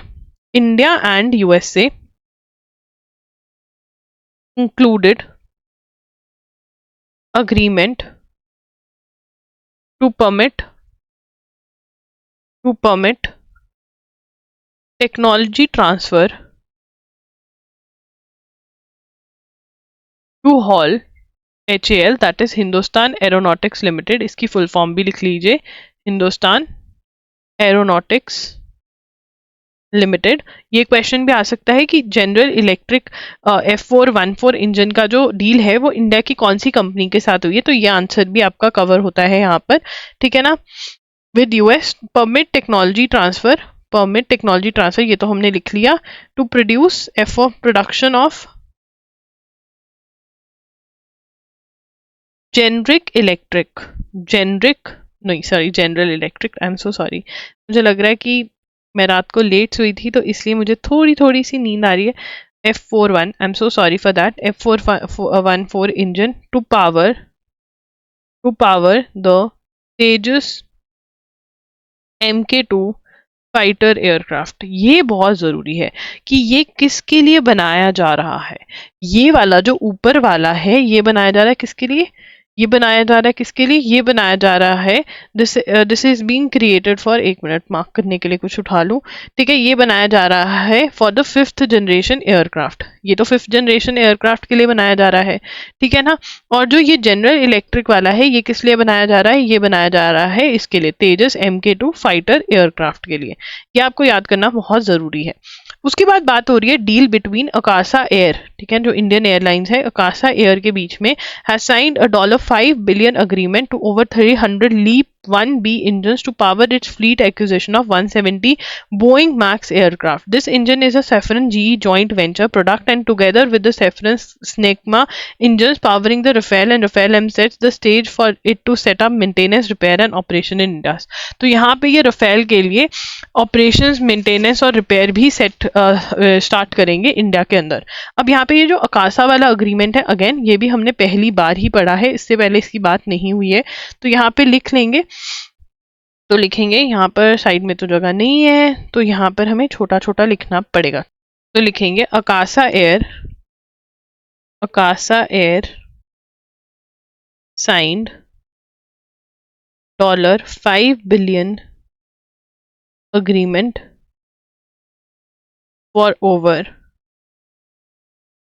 India and USA included agreement to permit technology transfer to HAL, HAL, that is Hindustan Aeronautics limited, इसकी फुल फॉर्म भी लिख लीजिए, हिंदुस्तान एरोनॉटिक्स लिमिटेड। ये क्वेश्चन भी आ सकता है कि जनरल इलेक्ट्रिक F414 इंजन का जो डील है वो इंडिया की कौन सी कंपनी के साथ हुई है, तो ये आंसर भी आपका कवर होता है यहाँ पर, ठीक है ना। With US permit technology transfer, permit technology transfer ये तो हमने लिख लिया, to produce F of production of generic electric, generic नहीं sorry general electric, I am so sorry, मुझे लग रहा है कि मैं रात को लेट सोई थी तो इसलिए मुझे थोड़ी थोड़ी सी नींद आ रही है। F41, I am so sorry for that, F414 engine to power the Tejas MK2 fighter aircraft. ये बहुत जरूरी है कि ये किसके लिए बनाया जा रहा है। ये वाला जो ऊपर वाला है ये बनाया जा रहा है किसके लिए, ये बनाया जा रहा है किसके लिए, ये बनाया जा रहा है, this is being created for, एक मिनट मार्क करने के लिए कुछ उठा लूं, ठीक है। ये बनाया जा रहा है for the 5th generation aircraft, ये तो 5th जनरेशन एयरक्राफ्ट के लिए बनाया जा रहा है, ठीक है ना। और जो ये जनरल इलेक्ट्रिक वाला है ये किस लिए बनाया जा रहा है, ये बनाया जा रहा है इसके लिए, तेजस MK2 फाइटर एयरक्राफ्ट के लिए। ये आपको याद करना बहुत जरूरी है। उसके बाद बात हो रही है डील बिटवीन अकासा एयर, ठीक है, जो इंडियन एयरलाइंस है अकासा एयर के बीच में, has signed a $5 billion agreement to over 300 LEAP 1B engines to power its fleet acquisition of 170 Boeing Max aircraft. This engine is a Safran GE joint venture product, and together with the Safran Snecma engines powering the Rafale and Rafale M sets the stage for it to set up maintenance, repair and operation in India. तो यहाँ पे ये Rafale के लिए operations, maintenance और repair भी start करेंगे India के अंदर। अब यहाँ पे ये जो अकासा वाला अग्रीमेंट है, अगेन ये भी हमने पहली बार ही पढ़ा है, इससे पहले इसकी बात नहीं हुई है, तो यहाँ पे लिख लेंगे। तो लिखेंगे यहाँ पर, साइड में तो जगह नहीं है तो यहाँ पर हमें छोटा छोटा लिखना पड़ेगा। तो लिखेंगे Akasa air signed $5 billion agreement for over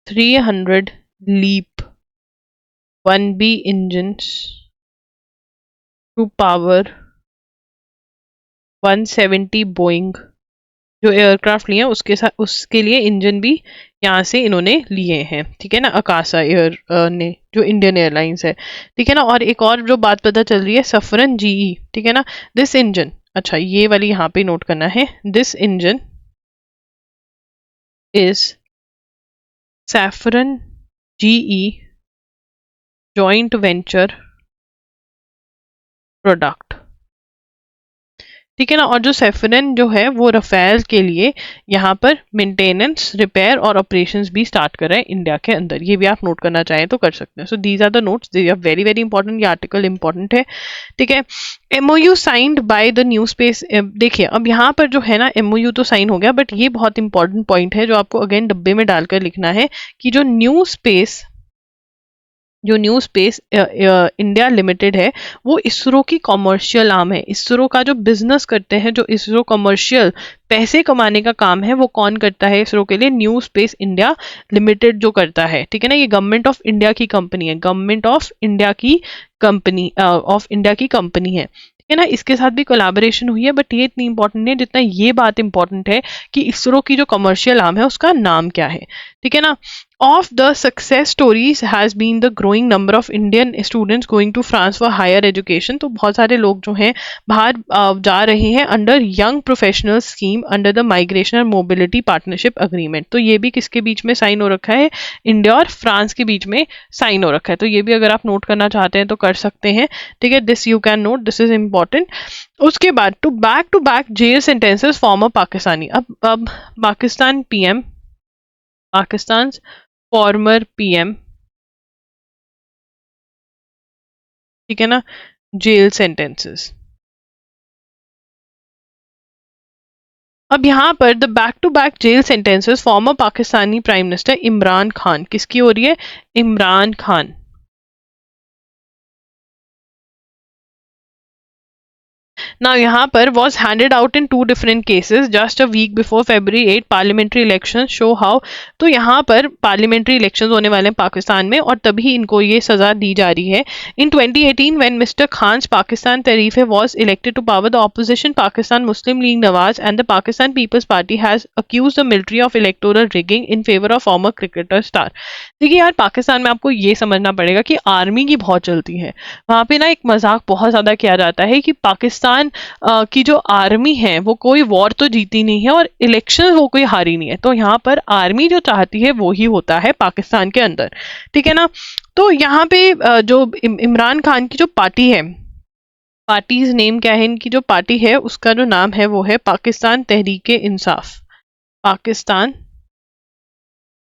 300 LEAP 1B engines to power 170 Boeing जो एयरक्राफ्ट लिए हैं उसके साथ, उसके लिए इंजन भी यहाँ से इन्होंने लिए हैं, ठीक है ना, अकासा एयर ने, जो इंडियन एयरलाइंस है, ठीक है ना। और एक और जो बात पता चल रही है, सफरन जीई, ठीक है ना, दिस इंजन, अच्छा ये वाली यहाँ पे नोट करना है, this engine is saffron GE joint venture product, ठीक है ना। और जो सेफरन जो है वो रफेल के लिए यहाँ पर मेंटेनेंस, रिपेयर और ऑपरेशंस भी स्टार्ट कर रहे हैं इंडिया के अंदर, ये भी आप नोट करना चाहें तो कर सकते हैं। So these are the notes, they are very very important, ये आर्टिकल इंपॉर्टेंट है, ठीक है। MoU signed by the new space, देखिए अब यहाँ पर जो है ना एमओयू तो साइन हो गया, बट ये बहुत इंपॉर्टेंट पॉइंट है जो आपको अगेन डब्बे में डालकर लिखना है कि जो न्यू स्पेस इंडिया लिमिटेड है वो इसरो की कॉमर्शियल आर्म है। इसरो का जो बिजनेस करते हैं, जो इसरो कॉमर्शियल पैसे कमाने का काम है, वो कौन करता है इसरो के लिए, न्यू स्पेस इंडिया लिमिटेड जो करता है, ठीक है ना। ये गवर्नमेंट ऑफ इंडिया की कंपनी है, गवर्नमेंट ऑफ इंडिया की कंपनी है, ठीक है ना। इसके साथ भी कोलैबोरेशन हुई है, बट ये इतनी इंपॉर्टेंट नहीं है जितना ये बात इंपॉर्टेंट है कि इसरो की जो कमर्शियल आर्म है उसका नाम क्या है, ठीक है ना। Of the success stories has been the growing number of Indian students going to France for higher education। तो बहुत सारे लोग जो हैं बाहर जा रहे हैं under young professional scheme under the migration and mobility partnership agreement. तो ये भी किसके बीच में साइन हो रखा है, इंडिया और फ्रांस के बीच में साइन हो रखा है। तो ये भी अगर आप नोट करना चाहते हैं तो कर सकते हैं, ठीक है, this you can note, this is important. उसके बाद to back jail sentences former Pakistani, अब Pakistan PM, Pakistan former PM, ठीक है ना, जेल सेंटेंसेस। अब यहाँ पर the back to back jail sentences former Pakistani prime minister Imran Khan, किसकी हो रही है, इमरान खान। Now यहाँ पर was handed out in two different cases just a week before February 8 parliamentary elections show how। तो यहाँ पर पार्लियामेंट्री इलेक्शंस होने वाले हैं पाकिस्तान में और तभी इनको ये सजा दी जा रही है। In 2018 when Mr. Khan's Pakistan Tehreek was elected to power, the opposition Pakistan Muslim League Nawaz and the Pakistan People's Party has accused the military of electoral rigging in favor of former cricketer star। देखिए यार पाकिस्तान में आपको ये समझना पड़ेगा कि army की बहुत चलती है, वहाँ पे ना एक मजाक बहुत ज्यादा किया जाता है कि पाकिस्तान की जो आर्मी है वो कोई वॉर तो जीती नहीं है और इलेक्शन वो कोई हारी नहीं है। तो यहाँ पर आर्मी जो चाहती है वो ही होता है पाकिस्तान के अंदर, ठीक है ना। तो यहाँ पे जो इमरान खान की जो पार्टी है, पार्टीज नेम क्या है इनकी, जो पार्टी है उसका जो नाम है वो है पाकिस्तान तहरीके इंसाफ, पाकिस्तान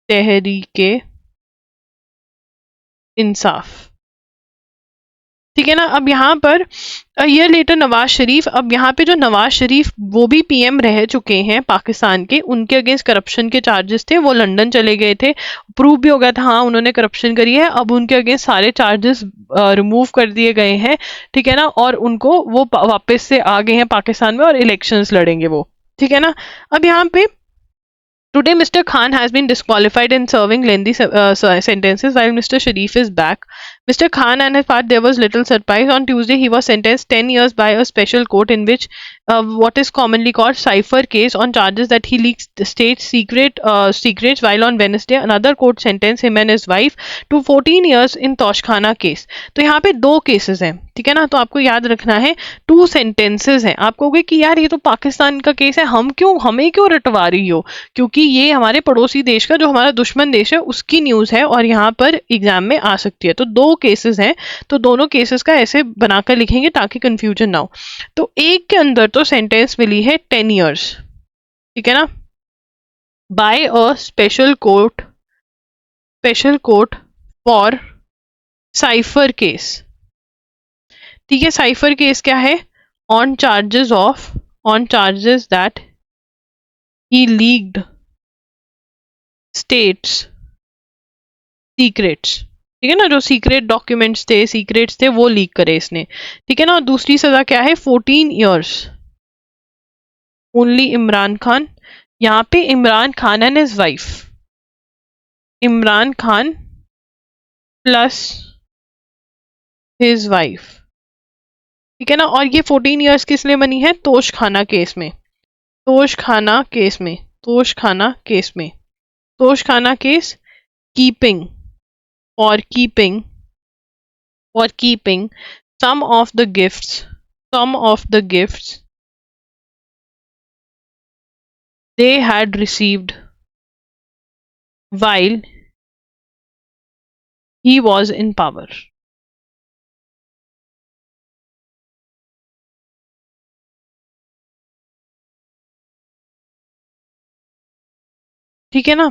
तहरीके इंसाफ, ठीक है ना। अब यहाँ per year later Nawaz Sharif, अब यहाँ पे जो नवाज शरीफ वो भी पीएम रह चुके हैं पाकिस्तान के, उनके अगेंस्ट करप्शन के चार्जेस थे, वो लंदन चले गए थे, प्रूव भी हो गया था हाँ उन्होंने करप्शन करी है, अब उनके अगेंस्ट सारे चार्जेस रिमूव कर दिए गए हैं, ठीक है ना। और उनको वो वापस से आ गए हैं पाकिस्तान में और इलेक्शंस लड़ेंगे वो, ठीक है ना। अब यहाँ पे today, Mr. Khan has been disqualified in serving lengthy sentences while Mr. Sharif is back. Mr. Khan and his part, there was little surprise. On Tuesday, he was sentenced 10 years by a special court in which what is commonly called cipher case on charges that he leaked state secrets, while on Wednesday, another court sentenced him and his wife to 14 years in Toshkhana case. तो यहाँ पे दो cases हैं, ठीक है ना। तो आपको याद रखना है 2 सेंटेंसेस हैं। आप कहोगे कि यार ये तो पाकिस्तान का केस है, हमें क्यों रटवा रही हो, क्योंकि ये हमारे पड़ोसी देश का जो हमारा दुश्मन देश है उसकी न्यूज है और यहाँ पर एग्जाम में आ सकती है। तो 2 केसेस हैं, तो दोनों केसेस का ऐसे बनाकर लिखेंगे ताकि कंफ्यूजन ना हो। तो एक के अंदर तो सेंटेंस मिली है 10 इयर्स, ठीक है ना, by a special court for cipher case, ठीक है। साइफर केस क्या है, on charges that he leaked states secrets, ठीक है ना, जो सीक्रेट डॉक्यूमेंट्स थे, सीक्रेट्स थे, वो लीक करे इसने, ठीक है ना। और दूसरी सजा क्या है, 14 इयर्स ओनली इमरान खान। यहाँ पे Imran Khan and his wife, Imran Khan plus his wife, ठीक है ना। और ये 14 इयर्स किस लिए बनी है, तोशखाना केस में, तोशखाना केस में, तोशखाना केस में, Toshakhana case, keeping, for keeping, for keeping some of the gifts, some of the gifts they had received while he was in power. ठीक है ना?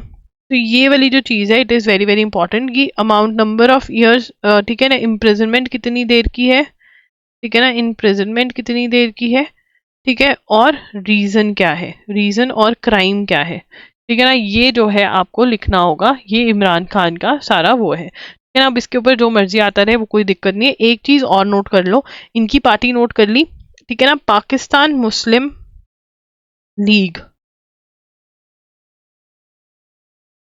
तो ये वाली जो चीज है, it is very very important कि अमाउंट, नंबर ऑफ ईयर्स, ठीक है ना, इम्प्रिजनमेंट कितनी देर की है, ठीक है ना, इम्प्रिजनमेंट कितनी देर की है, ठीक है, और रीजन क्या है, रीजन और क्राइम क्या है, ठीक है ना, ये जो है आपको लिखना होगा। ये इमरान खान का सारा वो है, ठीक है ना। अब इसके ऊपर जो मर्जी आता रहे, वो कोई दिक्कत नहीं है। एक चीज और नोट कर लो, इनकी पार्टी नोट कर ली, ठीक है ना, पाकिस्तान मुस्लिम लीग,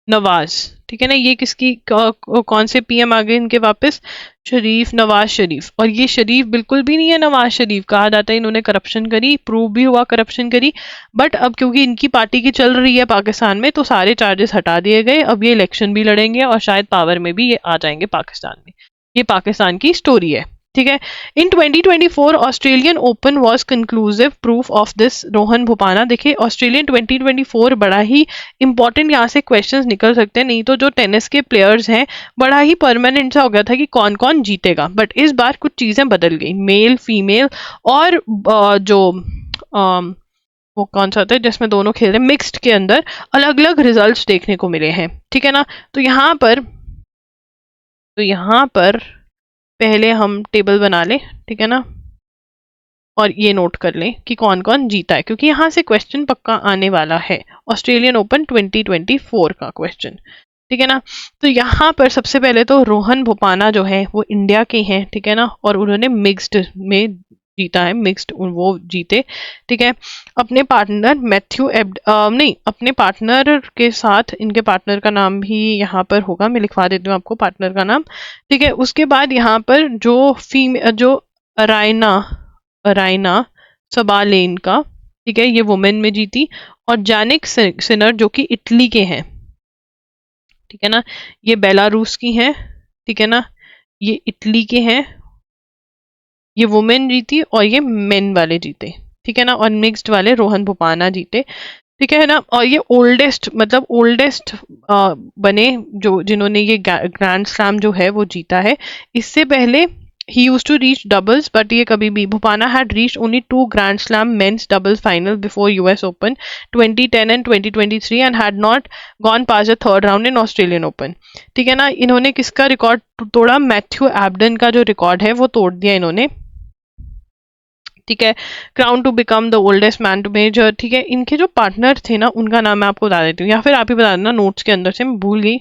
नवाज, ठीक है ना, ये किसकी कौन से पीएम आ गए इनके वापस, शरीफ, नवाज शरीफ। और ये शरीफ बिल्कुल भी नहीं है नवाज शरीफ, कहा जाता है इन्होंने करप्शन करी, प्रूव भी हुआ करप्शन करी, बट अब क्योंकि इनकी पार्टी की चल रही है पाकिस्तान में, तो सारे चार्जेस हटा दिए गए। अब ये इलेक्शन भी लड़ेंगे और शायद पावर में भी ये आ जाएंगे पाकिस्तान में। ये पाकिस्तान की स्टोरी है, ठीक है। In 2024 Australian Open was conclusive proof of this, Rohan Bopanna. देखिए ऑस्ट्रेलियन 2024 बड़ा ही इंपॉर्टेंट, यहाँ से क्वेश्चंस निकल सकते हैं, नहीं तो जो टेनिस के प्लेयर्स हैं बड़ा ही परमानेंट सा हो गया था कि कौन कौन जीतेगा, बट इस बार कुछ चीजें बदल गई, मेल फीमेल और जो वो कौन सा था जिसमें दोनों खेल रहे, मिक्स्ड के अंदर अलग अलग रिजल्ट्स देखने को मिले हैं, ठीक है ना। तो यहाँ पर पहले हम टेबल बना लें, ठीक है ना, और ये नोट कर लें कि कौन कौन जीता है, क्योंकि यहाँ से क्वेश्चन पक्का आने वाला है, ऑस्ट्रेलियन ओपन 2024 का क्वेश्चन, ठीक है ना। तो यहाँ पर सबसे पहले तो रोहन बोपान्ना जो है वो इंडिया के हैं, ठीक है ना, और उन्होंने मिक्स्ड में जीता है, मिक्स्ड वो जीते, ठीक है। अपने पार्टनर मैथ्यू नहीं, अपने पार्टनर के साथ, इनके पार्टनर का नाम भी यहाँ पर होगा, मैं लिखवा देती हूँ आपको पार्टनर का नाम, ठीक है। उसके बाद यहाँ पर जो रायना रायना सबालेन का, ठीक है, ये वुमेन में जीती। और जानिक सिनर जो कि इटली के हैं, ठीक है ना, ये बेलारूस की हैं, ठीक है ना, ये इटली के हैं, ये वुमेन जीती और ये मेन वाले जीते, ठीक है ना, और मिक्स्ड वाले रोहन बोपान्ना जीते, ठीक है ना। और ये ओल्डेस्ट, मतलब ओल्डेस्ट बने जो, जिन्होंने ये ग्रैंड स्लैम जो है वो जीता है। इससे पहले he used to reach doubles, but ये कभी भी, Bhupana had reached only 2 Grand Slam men's doubles final before US Open 2010 and 2023 and had not gone past the third round in Australian Open, ठीक है ना। इन्होंने किसका रिकॉर्ड तोड़ा, Matthew एब्डन का जो रिकॉर्ड है वो तोड़ दिया इन्होंने, ठीक है। Crown to become the oldest man to major, ठीक है। इनके जो पार्टनर थे ना, उनका नाम मैं आपको बता देती हूँ, या फिर आप ही बता देना नोट्स के अंदर से, मैं भूल गई।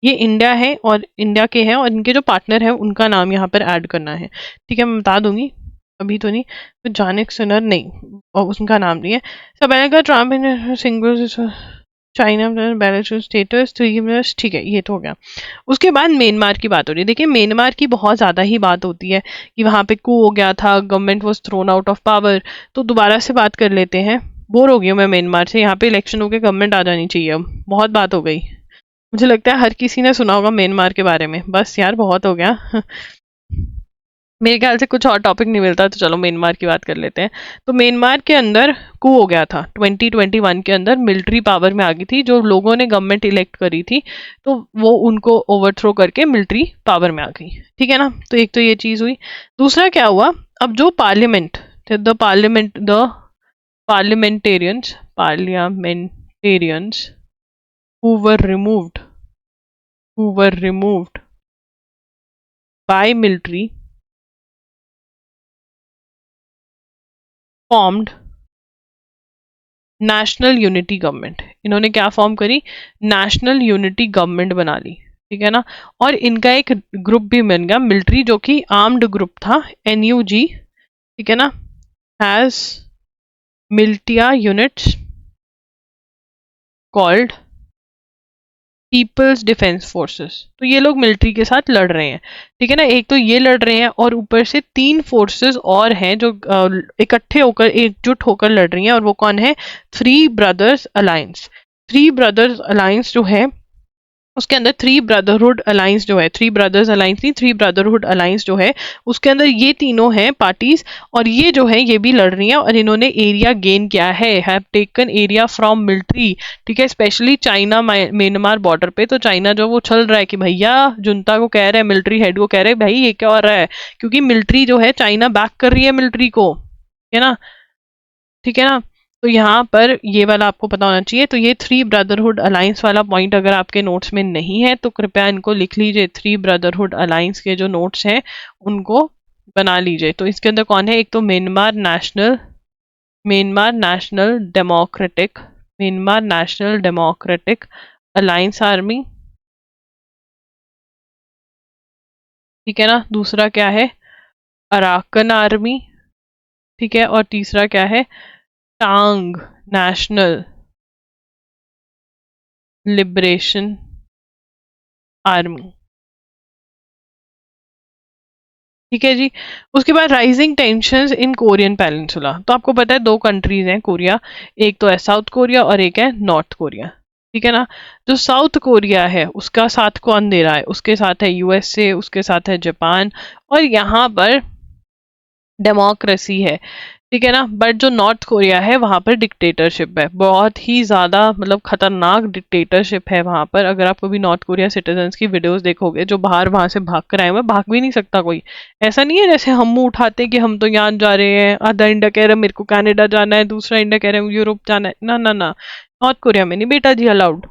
ये इंडिया है और इंडिया के हैं, और इनके जो पार्टनर है उनका नाम यहाँ पर ऐड करना है, ठीक है, मैं बता दूंगी, अभी तो नहीं। तो जानिक सिनर नहीं, और उनका नाम नहीं है। सबैगा ट्रम्प इन सिंगल्स चाइना बैलेंस स्टेटस, तो ये ठीक है, ये तो हो गया। उसके बाद म्यांमार की बात हो रही है। देखिए म्यांमार की बहुत ज़्यादा ही बात होती है कि वहाँ पे कू हो गया था, government was thrown out of power, तो दोबारा से बात कर लेते हैं। बोर हो गई हूँ मैं म्यांमार से, यहाँ पे इलेक्शन होकर गवर्नमेंट आ जानी चाहिए, अब बहुत बात हो गई। मुझे लगता है हर किसी ने सुना होगा म्यांमार के बारे में, बस यार बहुत हो गया। मेरे ख्याल से कुछ और टॉपिक नहीं मिलता, तो चलो म्यांमार की बात कर लेते हैं। तो म्यांमार के अंदर कू हो गया था 2021 के अंदर, मिलिट्री पावर में आ गई थी, जो लोगों ने गवर्नमेंट इलेक्ट करी थी, तो वो उनको ओवरथ्रो करके मिलिट्री पावर में आ गई, ठीक है ना। तो एक तो ये चीज हुई। दूसरा क्या हुआ, अब जो parliamentarians who were removed by military formed national unity government. इन्होंने क्या फॉर्म करी, नेशनल यूनिटी गवर्नमेंट बना ली, ठीक है ना। और इनका एक ग्रुप भी बन गया मिलिट्री, जो कि आर्म्ड ग्रुप था, NUG, ठीक है ना, has militia units called people's defence forces, तो ये लोग मिलिट्री के साथ लड़ रहे हैं, ठीक है ना। एक तो ये लड़ रहे हैं और ऊपर से 3 फोर्सेस और हैं जो इकट्ठे होकर एकजुट होकर लड़ रही हैं, और वो कौन है? Three brothers alliance. Three brothers alliance जो है उसके अंदर थ्री ब्रदरहुड अलायंस जो है, थ्री ब्रदर्स अलायंस नहीं, थ्री ब्रदरहुड अलायंस जो है उसके अंदर ये तीनों हैं पार्टीज, और ये जो है ये भी लड़ रही हैं, और इन्होंने एरिया गेन किया है, have taken area from military, ठीक है, स्पेशली चाइना म्यांमार बॉर्डर पे। तो चाइना जो वो चल रहा है कि भैया जुंता को कह रहा है, मिलिट्री हेड को कह रहे हैं भाई ये क्या हो रहा है, क्योंकि मिलिट्री जो है चाइना बैक कर रही है मिलिट्री को, है ना, ठीक है ना। तो यहाँ पर ये वाला आपको पता होना चाहिए। तो ये थ्री ब्रदरहुड अलायंस वाला पॉइंट अगर आपके नोट्स में नहीं है तो कृपया इनको लिख लीजिए। थ्री ब्रदरहुड अलायंस के जो नोट्स हैं उनको बना लीजिए। तो इसके अंदर कौन है? एक तो Myanmar national democratic alliance army, ठीक है ना। दूसरा क्या है? अराकन आर्मी, ठीक है। और तीसरा क्या है? टांग नेशनल लिबरेशन आर्मी, ठीक है जी। उसके बाद राइजिंग टेंशंस इन कोरियन पेनिनसुला। तो आपको पता है 2 कंट्रीज हैं कोरिया, एक तो है साउथ कोरिया और एक है नॉर्थ कोरिया, ठीक है ना। जो साउथ कोरिया है उसका साथ कौन दे रहा है? उसके साथ है यूएसए, उसके साथ है जापान, और यहाँ पर डेमोक्रेसी है, ठीक है ना। बट जो नॉर्थ कोरिया है वहां पर डिक्टेटरशिप है, बहुत ही ज्यादा मतलब खतरनाक डिक्टेटरशिप है वहां पर। अगर आप कभी नॉर्थ कोरिया सिटीजन्स की वीडियोस देखोगे जो बाहर वहां से भाग कर आए हुए, भाग भी नहीं सकता कोई। ऐसा नहीं है जैसे हम मुंह उठाते हैं कि हम तो यहाँ जा रहे हैं, आधा इंडिया कह रहा है मेरे को कनाडा जाना है, दूसरा इंडिया कह रहा है यूरोप जाना है, ना ना ना, नॉर्थ कोरिया में नहीं बेटा जी अलाउड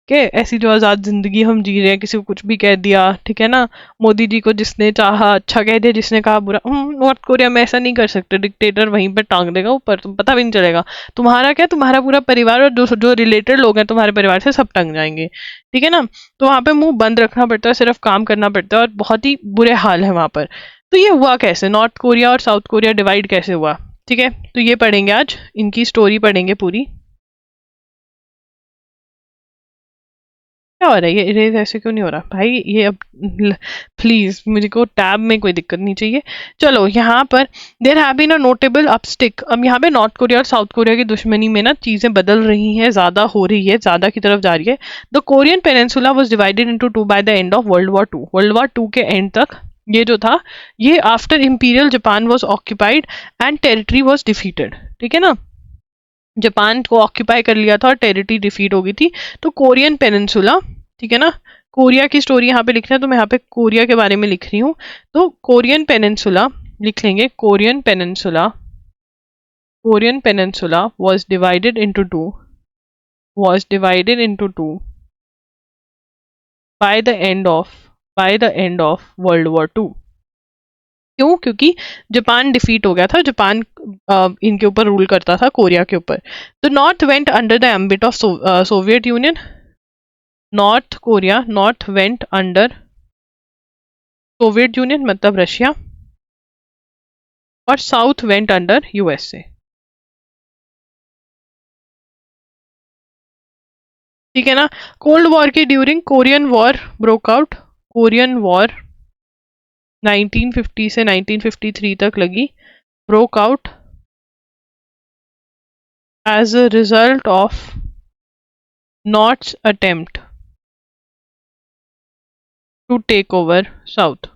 के। ऐसी जो आज़ाद जिंदगी हम जी रहे हैं, किसी को कुछ भी कह दिया, ठीक है ना। मोदी जी को जिसने चाहा अच्छा कह दिया, जिसने कहा बुरा। नॉर्थ कोरिया में ऐसा नहीं कर सकते, डिक्टेटर वहीं पर टांग देगा ऊपर, तुम पता भी नहीं चलेगा। तुम्हारा क्या, तुम्हारा पूरा परिवार और जो जो रिलेटेड लोग हैं तुम्हारे परिवार से सब टंग जाएंगे, ठीक है ना। तो वहां पे मुंह बंद रखना पड़ता है, सिर्फ काम करना पड़ता है, और बहुत ही बुरे हाल है वहां पर। तो ये हुआ कैसे, नॉर्थ कोरिया और साउथ कोरिया डिवाइड कैसे हुआ, ठीक है। तो ये पढ़ेंगे आज, इनकी स्टोरी पढ़ेंगे पूरी। क्या हो रहा है ये इरेज ऐसे क्यों नहीं हो रहा भाई? ये अब प्लीज, मुझे को टैब में कोई दिक्कत नहीं चाहिए। चलो यहाँ पर there have been a notable upset. अब यहाँ पे नॉर्थ कोरिया और साउथ कोरिया की दुश्मनी में ना चीजें बदल रही हैं, ज्यादा हो रही है, ज्यादा की तरफ जा रही है। The Korean peninsula was divided into two by the end of world war two के एंड तक ये जो था, ये after imperial Japan was occupied and territory was defeated, ठीक है ना। जापान को ऑक्यूपाई कर लिया था और टेरिटरी डिफीट हो गई थी। तो कोरियन पेनिनसुला, ठीक है ना, कोरिया की स्टोरी यहाँ पे लिखना है तो मैं यहाँ पे कोरिया के बारे में लिख रही हूँ। तो कोरियन पेनिनसुला लिख लेंगे, Korean peninsula was divided into two by the end of World War II। क्यों? क्योंकि जापान डिफीट हो गया था, जापान इनके ऊपर रूल करता था कोरिया के ऊपर। तो north went under the ambit of Soviet Union, north went under Soviet Union मतलब रशिया, और साउथ वेंट अंडर यूएसए, ठीक है ना। कोल्ड वॉर के during Korean war broke out, Korean war 1950 से 1953 तक लगी, broke out as a result of north's attempt to take over south,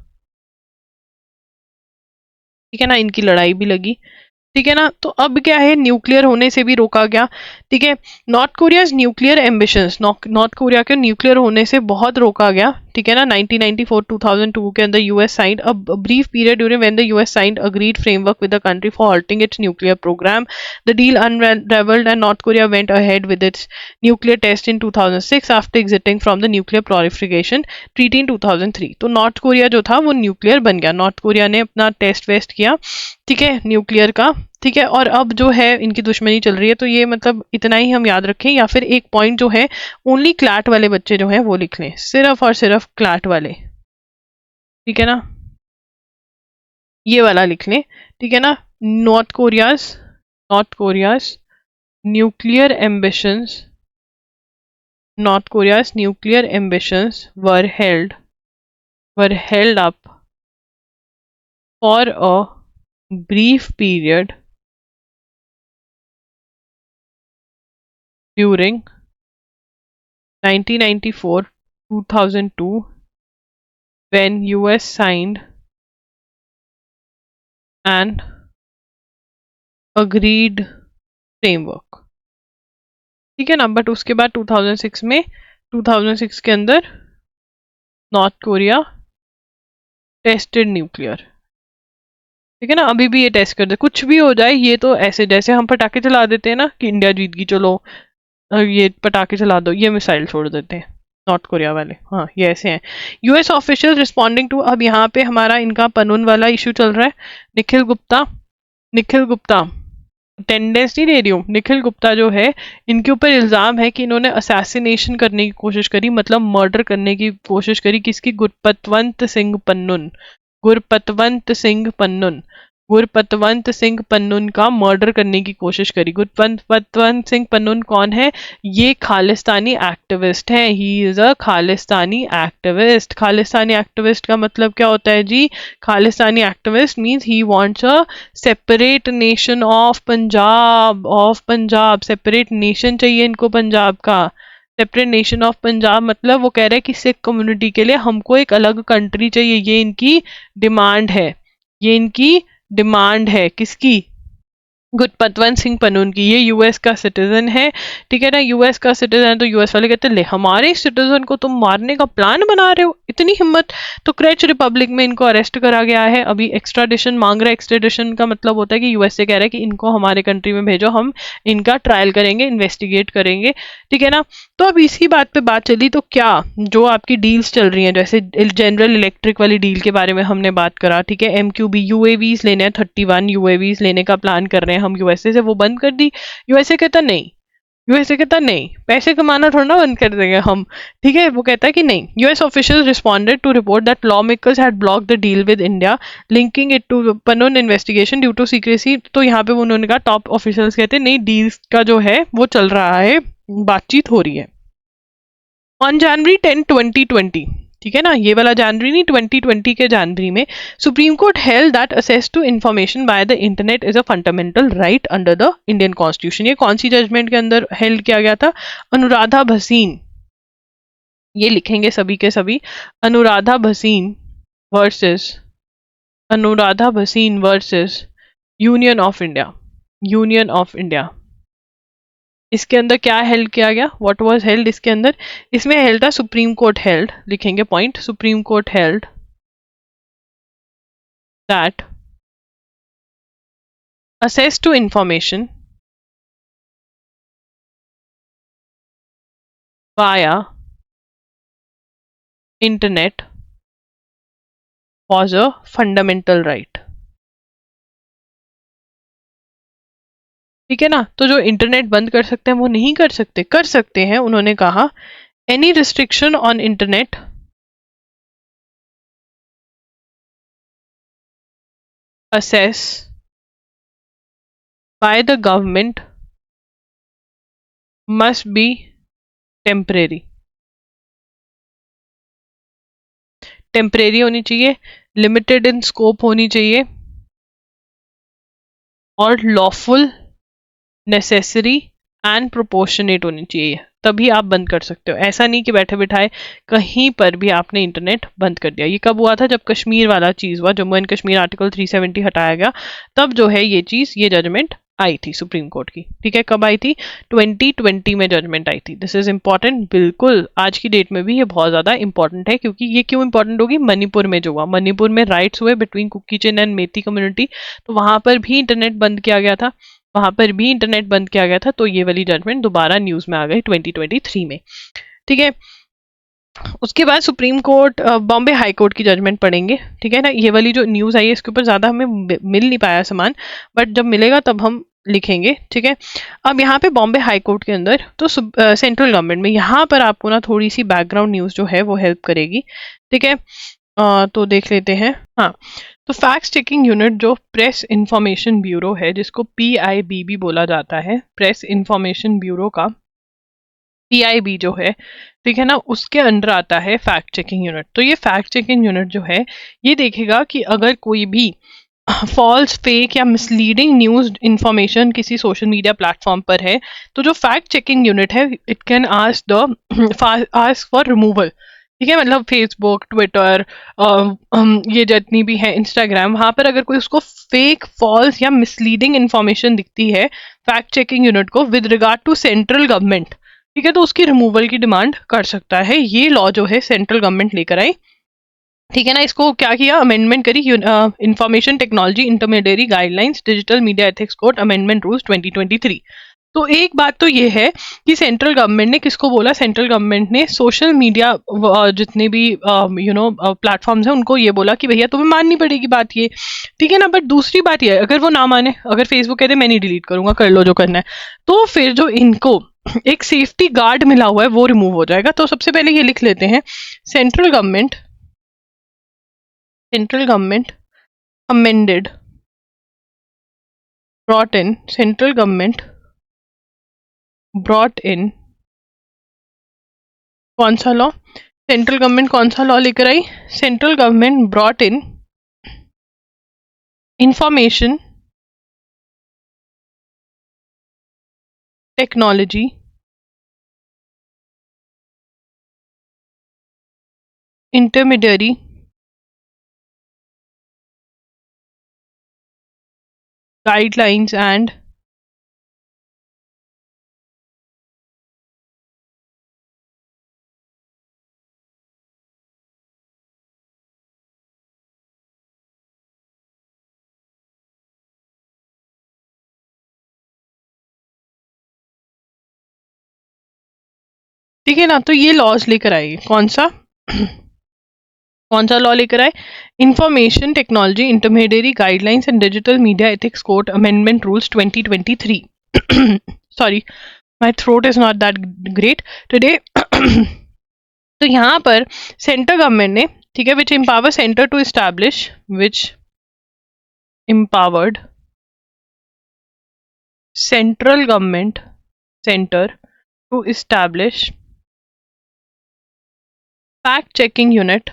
ठीक है ना। इनकी लड़ाई भी लगी, ठीक है ना। तो अब क्या है, न्यूक्लियर होने से भी रोका गया, ठीक है। North Korea's nuclear ambitions, north Korea के न्यूक्लियर होने से बहुत रोका गया, ठीक है ना। 1994-2002 के अंदर US signed a brief period during when the US signed agreed framework with the country for halting its nuclear program. The deal unraveled and North Korea went ahead with its nuclear test in 2006 after exiting from the nuclear proliferation treaty in 2003। तो north Korea जो था वो nuclear बन गया, north Korea ने अपना test waste किया, ठीक है, न्यूक्लियर का, ठीक है। और अब जो है इनकी दुश्मनी चल रही है। तो ये मतलब इतना ही हम याद रखें, या फिर एक पॉइंट जो है ओनली क्लैट वाले बच्चे जो हैं वो लिख लें, सिर्फ और सिर्फ क्लैट वाले, ठीक है ना, ये वाला लिख लें, ठीक है ना। North Korea's nuclear ambitions North Korea's nuclear ambitions were held up for a brief period during 1994-2002 when US signed an agreed framework. ठीक है ना, बट उसके बाद 2006 के अंदर नॉर्थ कोरिया टेस्टेड न्यूक्लियर, ठीक है ना, अभी भी ये टेस्ट करते, कुछ भी हो जाए ये तो ऐसे जैसे हम पटाखे चला देते हैं ना कि इंडिया जीत गई चलो ये पटाखे चला दो, ये मिसाइल छोड़ देते हैं नॉर्थ कोरिया वाले, हाँ ये ऐसे हैं। यूएस ऑफिशियल रिस्पॉन्डिंग टू, अब यहाँ पे हमारा इनका पनून वाला इशू चल रहा है। निखिल गुप्ता अटेंडेंस नहीं दे रही हूँ, निखिल गुप्ता जो है इनके ऊपर इल्जाम है कि इन्होंने असैसिनेशन करने की कोशिश करी, मतलब मर्डर करने की कोशिश करी, किसकी, गुरपतवंत सिंह पन्नून का मर्डर करने की कोशिश करी। गुरपतवंत सिंह पन्नून कौन है? ये खालिस्तानी एक्टिविस्ट है, he is a Khalistani activist. Khalistani activist का मतलब क्या होता है जी? Khalistani activist means he wants a separate nation of Punjab, separate nation चाहिए इनको पंजाब का, सेपरेट नेशन ऑफ पंजाब, मतलब वो कह रहे हैं कि सिख कम्युनिटी के लिए हमको एक अलग कंट्री चाहिए, ये इनकी डिमांड है, किसकी? गुरपतवंत सिंह पन्नून की। ये यूएस का सिटीजन है, ठीक है ना, यूएस का सिटीजन है, तो यूएस वाले कहते हैं ले हमारे सिटीजन को तुम मारने का प्लान बना रहे हो, इतनी हिम्मत। तो क्रेच रिपब्लिक में इनको अरेस्ट करा गया है, अभी एक्स्ट्राडिशन मांग रहा है। एक्स्ट्राडिशन का मतलब होता है कि यूएस से कह रहा है कि इनको हमारे कंट्री में भेजो, हम इनका ट्रायल करेंगे, इन्वेस्टिगेट करेंगे, ठीक है ना। तो अब इसी बात पे बात चली, तो क्या जो आपकी डील्स चल रही हैं, जैसे जनरल इलेक्ट्रिक वाली डील के बारे में हमने बात करा, ठीक है, MQB यूएवीज लेने हैं, 31 यूएवीज लेने का प्लान कर रहे हैं हम यूएसए से, वो बंद कर दी। यूएसए कहता नहीं, पैसे कमाना थोड़ा ना बंद कर देंगे हम, ठीक है, वो कहता है कि नहीं। US officials responded to report that law makers had blocked the deal with India linking it to Pannun investigation due to secrecy. तो यहाँ पे उन्होंने कहा, टॉप ऑफिशियल्स कहते हैं नहीं, डील्स का जो है वो चल रहा है, बातचीत हो रही है। ऑन जनवरी 10, 2020, ठीक है ना, ये वाला जनवरी नहीं, 2020 के जनवरी में Supreme Court held that access to information by the internet is a fundamental right under the Indian constitution. ये कौन सी जजमेंट के अंदर हेल्ड किया गया था? अनुराधा भसीन, ये लिखेंगे सभी के सभी, Anuradha Bhasin versus union of India. इसके अंदर क्या हेल्ड किया गया? व्हाट वाज हेल्ड इसके अंदर? इसमें हेल्ड था, सुप्रीम कोर्ट हेल्ड, लिखेंगे point, supreme Court held that access to information via internet was a fundamental right, ठीक है ना। तो जो इंटरनेट बंद कर सकते हैं वो नहीं कर सकते हैं, उन्होंने कहा any restriction on internet assess by the government must be temporary होनी चाहिए, लिमिटेड इन स्कोप होनी चाहिए, और लॉफुल, नेसेसरी एंड प्रोपोर्शनेट होनी चाहिए, तभी आप बंद कर सकते हो। ऐसा नहीं कि बैठे बिठाए कहीं पर भी आपने इंटरनेट बंद कर दिया। ये कब हुआ था? जब कश्मीर वाला चीज हुआ, जम्मू एंड कश्मीर आर्टिकल 370 हटाया गया, तब जो है ये चीज, ये जजमेंट आई थी सुप्रीम कोर्ट की, ठीक है। कब आई थी? 2020 में जजमेंट आई थी। दिस इज इंपॉर्टेंट, बिल्कुल आज की डेट में भी ये बहुत ज्यादा इंपॉर्टेंट है, क्योंकि ये क्यों इंपॉर्टेंट होगी? मणिपुर में जो हुआ, मणिपुर में राइट्स हुए between Kuki Chin and Meitei community, तो वहां पर भी इंटरनेट बंद किया गया था, तो ये वाली जजमेंट दोबारा न्यूज में आ गई 2023 में, ठीक है। उसके बाद supreme court, Bombay high court की जजमेंट पढ़ेंगे, ठीक है ना। ये वाली जो न्यूज आई है इसके ऊपर ज्यादा हमें मिल नहीं पाया सामान, बट जब मिलेगा तब हम लिखेंगे, ठीक है। अब यहाँ पे बॉम्बे हाई कोर्ट के अंदर तो सेंट्रल गवर्नमेंट में, यहाँ पर आपको ना थोड़ी सी बैकग्राउंड न्यूज जो है वो हेल्प करेगी, ठीक है। तो देख लेते हैं। हाँ, तो फैक्ट चेकिंग यूनिट जो प्रेस इंफॉर्मेशन ब्यूरो है, जिसको PIB भी बोला जाता है, प्रेस इंफॉर्मेशन ब्यूरो का PIB जो है, ठीक है ना, उसके अंडर आता है फैक्ट चेकिंग यूनिट। तो ये फैक्ट चेकिंग यूनिट जो है ये देखेगा कि अगर कोई भी फॉल्स, फेक या मिसलीडिंग न्यूज इंफॉर्मेशन किसी सोशल मीडिया प्लेटफॉर्म पर है, तो जो फैक्ट चेकिंग यूनिट है it can ask the ask for removal. ठीक है, मतलब फेसबुक, ट्विटर, ये जितनी भी है, इंस्टाग्राम, वहां पर अगर कोई उसको फेक, फॉल्स या मिसलीडिंग इंफॉर्मेशन दिखती है फैक्ट चेकिंग यूनिट को with regard to central government, ठीक है, तो उसकी रिमूवल की डिमांड कर सकता है। ये लॉ जो है सेंट्रल गवर्नमेंट लेकर आई। ठीक है ना, इसको क्या किया, अमेंडमेंट करी, information technology intermediary guidelines digital media ethics code amendment rules 2023। तो एक बात तो ये है कि सेंट्रल गवर्नमेंट ने किसको बोला, सेंट्रल गवर्नमेंट ने सोशल मीडिया जितने भी प्लेटफॉर्म्स हैं उनको ये बोला कि भैया तुम्हें माननी पड़ेगी बात ये। ठीक है ना, बट दूसरी बात ये है, अगर वो ना माने, अगर फेसबुक कहते मैं नहीं डिलीट करूंगा, कर लो जो करना है, तो फिर जो इनको एक सेफ्टी गार्ड मिला हुआ है वो रिमूव हो जाएगा। तो सबसे पहले ये लिख लेते हैं, central government amended, brought in, central government brought in कौन सा लॉ, सेंट्रल गवर्नमेंट कौन सा लॉ लेकर आई, central government brought in information technology intermediary guidelines and ठीक है ना, तो ये लॉज लेकर आई, कौन सा कौन सा लॉ लेकर आए, information technology intermediary guidelines and digital media ethics code amendment rules 2023। Sorry, my throat is not that great today. तो यहाँ पर सेंट्रल गवर्नमेंट ने, ठीक है, which empower centre to establish, which empowered central government center to establish fact checking unit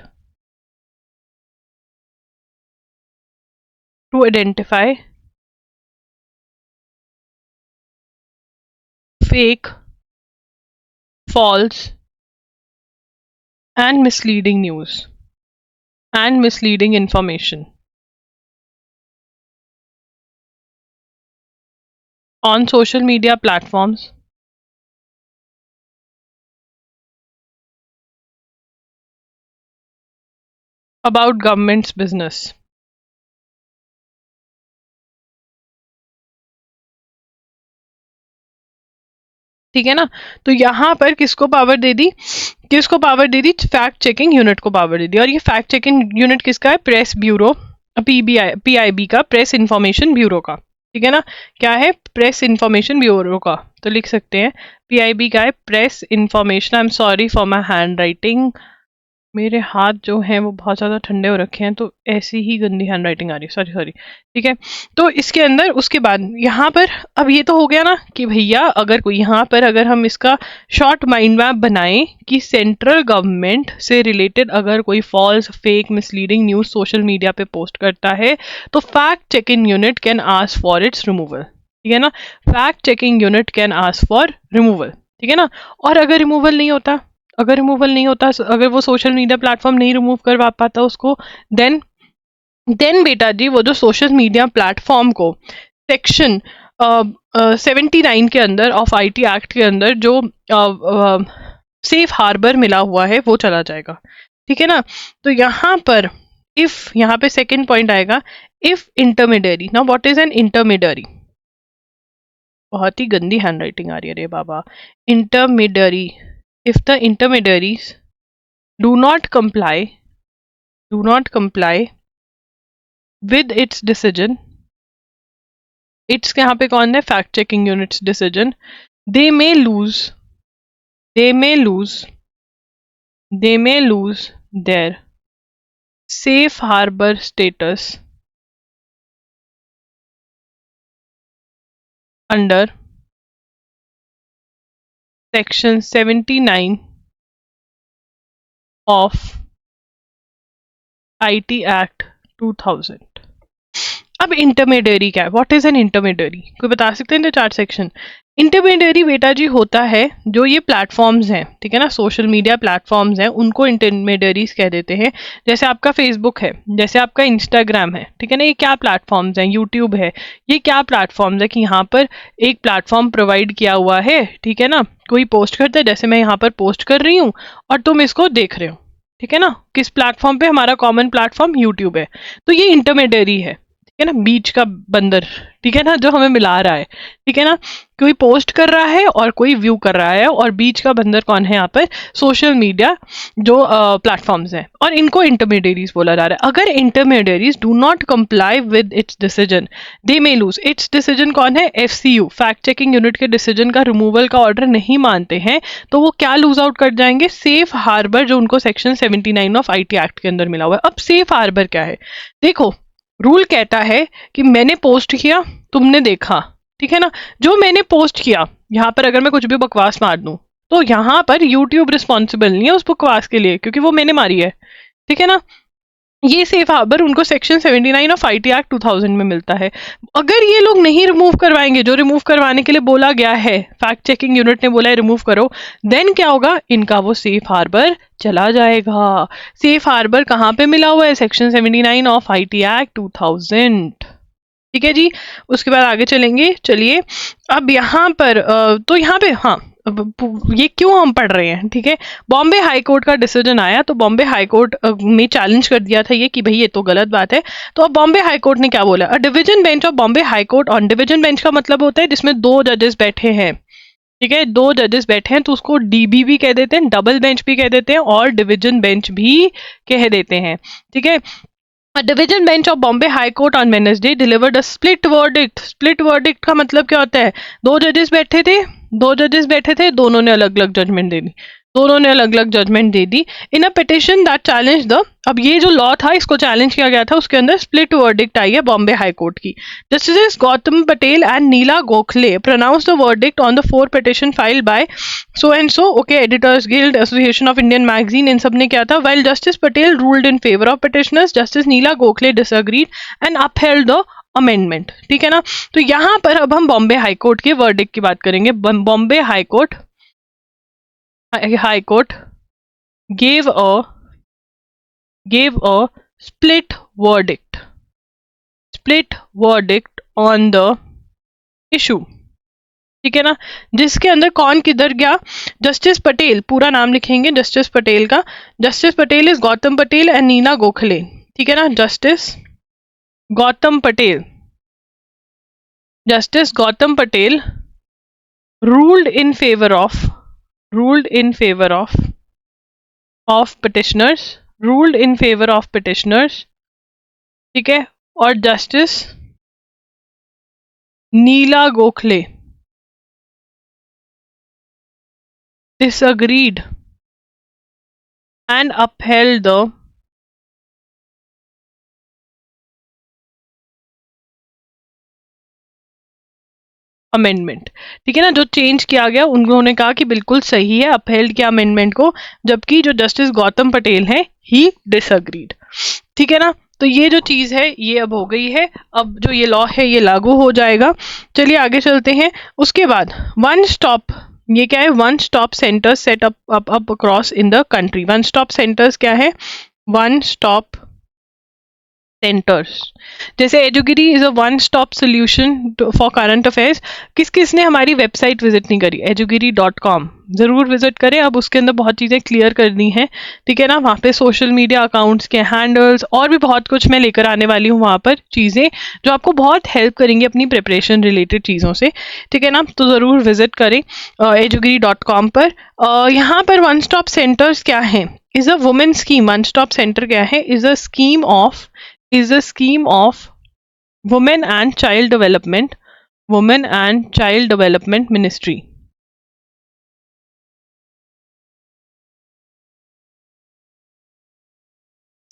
to identify fake, false and misleading news and misleading information on social media platforms about government's business। ठीक है ना, तो यहां पर किसको power दे दी, किसको power दे दी, fact checking unit को power दे दी। और ये फैक्ट चेकिंग यूनिट किसका है, प्रेस ब्यूरो, PIB का, प्रेस इंफॉर्मेशन ब्यूरो का। ठीक है ना, क्या है, प्रेस इंफॉर्मेशन ब्यूरो का। तो लिख सकते हैं PIB का है, press information, I am sorry for my hand writing, मेरे हाथ जो हैं वो बहुत ज़्यादा ठंडे हो रखे हैं, तो ऐसी ही गंदी हैंड राइटिंग आ रही है, सॉरी सॉरी। ठीक है, तो इसके अंदर उसके बाद यहाँ पर, अब ये तो हो गया ना कि भैया अगर कोई यहाँ पर, अगर हम इसका शॉर्ट माइंड मैप बनाएं कि सेंट्रल गवर्नमेंट से रिलेटेड अगर कोई false, fake, misleading news social media पे पोस्ट करता है तो fact checking unit can ask for its removal. ठीक है ना, fact checking unit can ask for removal. ठीक है ना, और अगर रिमूवल नहीं होता, अगर रिमूवल नहीं होता, अगर वो सोशल मीडिया प्लेटफॉर्म नहीं रिमूव करवा पाता उसको, देन बेटा जी वो जो सोशल मीडिया प्लेटफॉर्म को सेक्शन 79 के अंदर ऑफ IT एक्ट के अंदर जो सेफ हार्बर मिला हुआ है वो चला जाएगा। ठीक है ना, तो यहाँ पर इफ, यहाँ पे सेकेंड पॉइंट आएगा, if intermediary, now what is an intermediary, बहुत ही गंदी हैंड राइटिंग आ रही है रे बाबा, intermediary, if the intermediaries do not comply with its decision, its यहाँ पे कौन है, fact checking units decision, they may lose they may lose they may lose their safe harbor status under section 79 of IT act 2000। अब intermediary क्या है? What is an intermediary? कोई बता सकते हैं? 4 सेक्शन। इंटरमीडियरी बेटा जी होता है जो ये प्लेटफॉर्म्स हैं, ठीक है ना, सोशल मीडिया प्लेटफॉर्म्स हैं, उनको इंटरमीडियरीज कह देते हैं। जैसे आपका फेसबुक है, जैसे आपका इंस्टाग्राम है, ठीक है ना, ये क्या प्लेटफॉर्म्स हैं? यूट्यूब है, ये क्या प्लेटफॉर्म्स है कि यहाँ पर एक प्लेटफॉर्म प्रोवाइड किया हुआ है, ठीक है ना, कोई पोस्ट करता है, जैसे मैं यहाँ पर पोस्ट कर रही हूँ और तुम इसको देख रहे हो, ठीक है ना, किस प्लेटफॉर्म पे? हमारा कॉमन प्लेटफॉर्म यूट्यूब है। तो ये इंटरमीडियरी है, ठीक है ना, बीच का बंदर, ठीक है ना, जो हमें मिला रहा है, ठीक है ना, कोई पोस्ट कर रहा है और कोई व्यू कर रहा है, और बीच का बंदर कौन है यहाँ पर? सोशल मीडिया जो प्लेटफॉर्म्स हैं, और इनको इंटरमीडियरीज बोला जा रहा है। अगर intermediaries do not comply with its decision, they may lose its decision. कौन है? एफसीयू, फैक्ट चेकिंग यूनिट के डिसीजन का रिमूवल का ऑर्डर नहीं मानते हैं, तो वो क्या लूज आउट कर जाएंगे? सेफ हार्बर, जो उनको सेक्शन 79 ऑफ आईटी एक्ट के अंदर मिला हुआ है। अब सेफ हार्बर क्या है? देखो, रूल कहता है कि मैंने पोस्ट किया, तुमने देखा, ठीक है ना, जो मैंने पोस्ट किया, यहाँ पर अगर मैं कुछ भी बकवास मार दूं, तो यहाँ पर यूट्यूब रिस्पॉन्सिबल नहीं है उस बकवास के लिए, क्योंकि वो मैंने मारी है, ठीक है ना। ये सेफ हार्बर उनको सेक्शन 79 ऑफ आईटी एक्ट 2000 में मिलता है। अगर ये लोग नहीं रिमूव करवाएंगे, जो रिमूव करवाने के लिए बोला गया है, फैक्ट चेकिंग यूनिट ने बोला है रिमूव करो, देन क्या होगा? इनका वो सेफ हार्बर चला जाएगा। सेफ हार्बर कहाँ पे मिला हुआ है? सेक्शन 79 ऑफ आईटी एक्ट 2000, ठीक है जी। उसके बाद आगे चलेंगे, चलिए। अब यहाँ पर तो यहाँ पे, हाँ, ये क्यों हम पढ़ रहे हैं, ठीक है। बॉम्बे हाई कोर्ट का डिसीजन आया, तो बॉम्बे हाई कोर्ट में चैलेंज कर दिया था ये कि भाई ये तो गलत बात है। तो अब बॉम्बे हाई कोर्ट ने क्या बोला? A division bench of Bombay high court on, division bench का मतलब होता है जिसमें 2 जजेस बैठे हैं, ठीक है, 2 जजेस बैठे हैं, तो उसको डीबी भी कह देते हैं, डबल बेंच भी कह देते हैं, और डिवीजन बेंच भी कह देते हैं, ठीक है। A division bench of Bombay High Court on Wednesday delivered a split verdict. Split verdict का मतलब क्या होता है? 2 जजेस बैठे थे, दोनों ने अलग अलग जजमेंट दे दी, दोनों ने अलग अलग जजमेंट दे दी। In a petition that challenge the, अब ये जो लॉ था इसको चैलेंज किया गया था, उसके अंदर स्प्लिट वर्डिक्ट आई है बॉम्बे हाई कोर्ट की। Justice Gautam Patel and Neela Gokhale pronounce the verdict on the 4 petition filed by so and so, okay, editors guild, association of Indian magazine, इन सब ने क्या था? While justice Patel ruled in favour of petitioners, justice Neela Gokhale disagreed and upheld the amendment, ठीक है ना। तो यहाँ पर अब हम बॉम्बे हाई कोर्ट के वर्डिक्ट की बात करेंगे। Bombay high court gave a split verdict on the issue, ठीक है ना, जिसके अंदर कौन किधर गया? जस्टिस पटेल, पूरा नाम लिखेंगे जस्टिस पटेल का। Justice Patel is Gautam Patel and Neena Gokhale, ठीक है ना। Justice Gautam Patel ruled in favor of petitioners, ठीक है। और justice Neela Gokhale disagreed and upheld the amendment, ठीक है ना, जो चेंज किया गया उन्होंने कहा कि बिल्कुल सही है, अपहेल्ड किया अमेंडमेंट को, जबकि जो जस्टिस गौतम पटेल हैं ही डिसअग्रीड, ठीक है ना। तो ये जो चीज है ये अब हो गई है, अब जो ये लॉ है ये लागू हो जाएगा। चलिए आगे चलते हैं। उसके बाद वन स्टॉप, ये क्या है? One stop centres set up across in the country. One stop centres क्या है? वन स्टॉप सेंटर्स, जैसे एजुगिरी is a one stop solution for current affairs. किस किस ने हमारी वेबसाइट विजिट नहीं करी? edugery.com जरूर विजिट करें। अब उसके अंदर बहुत चीजें क्लियर करनी है, ठीक है ना। वहाँ पे सोशल मीडिया अकाउंट्स के हैंडल्स और भी बहुत कुछ मैं लेकर आने वाली हूँ वहाँ पर चीजें जो आपको बहुत हेल्प करेंगी अपनी प्रिपरेशन रिलेटेड चीजों से, ठीक है ना। तो जरूर विजिट करें edugery.com पर। यहाँ पर वन स्टॉप सेंटर्स क्या है? Is a women scheme. One stop centre क्या है? Is a scheme of women and child development ministry,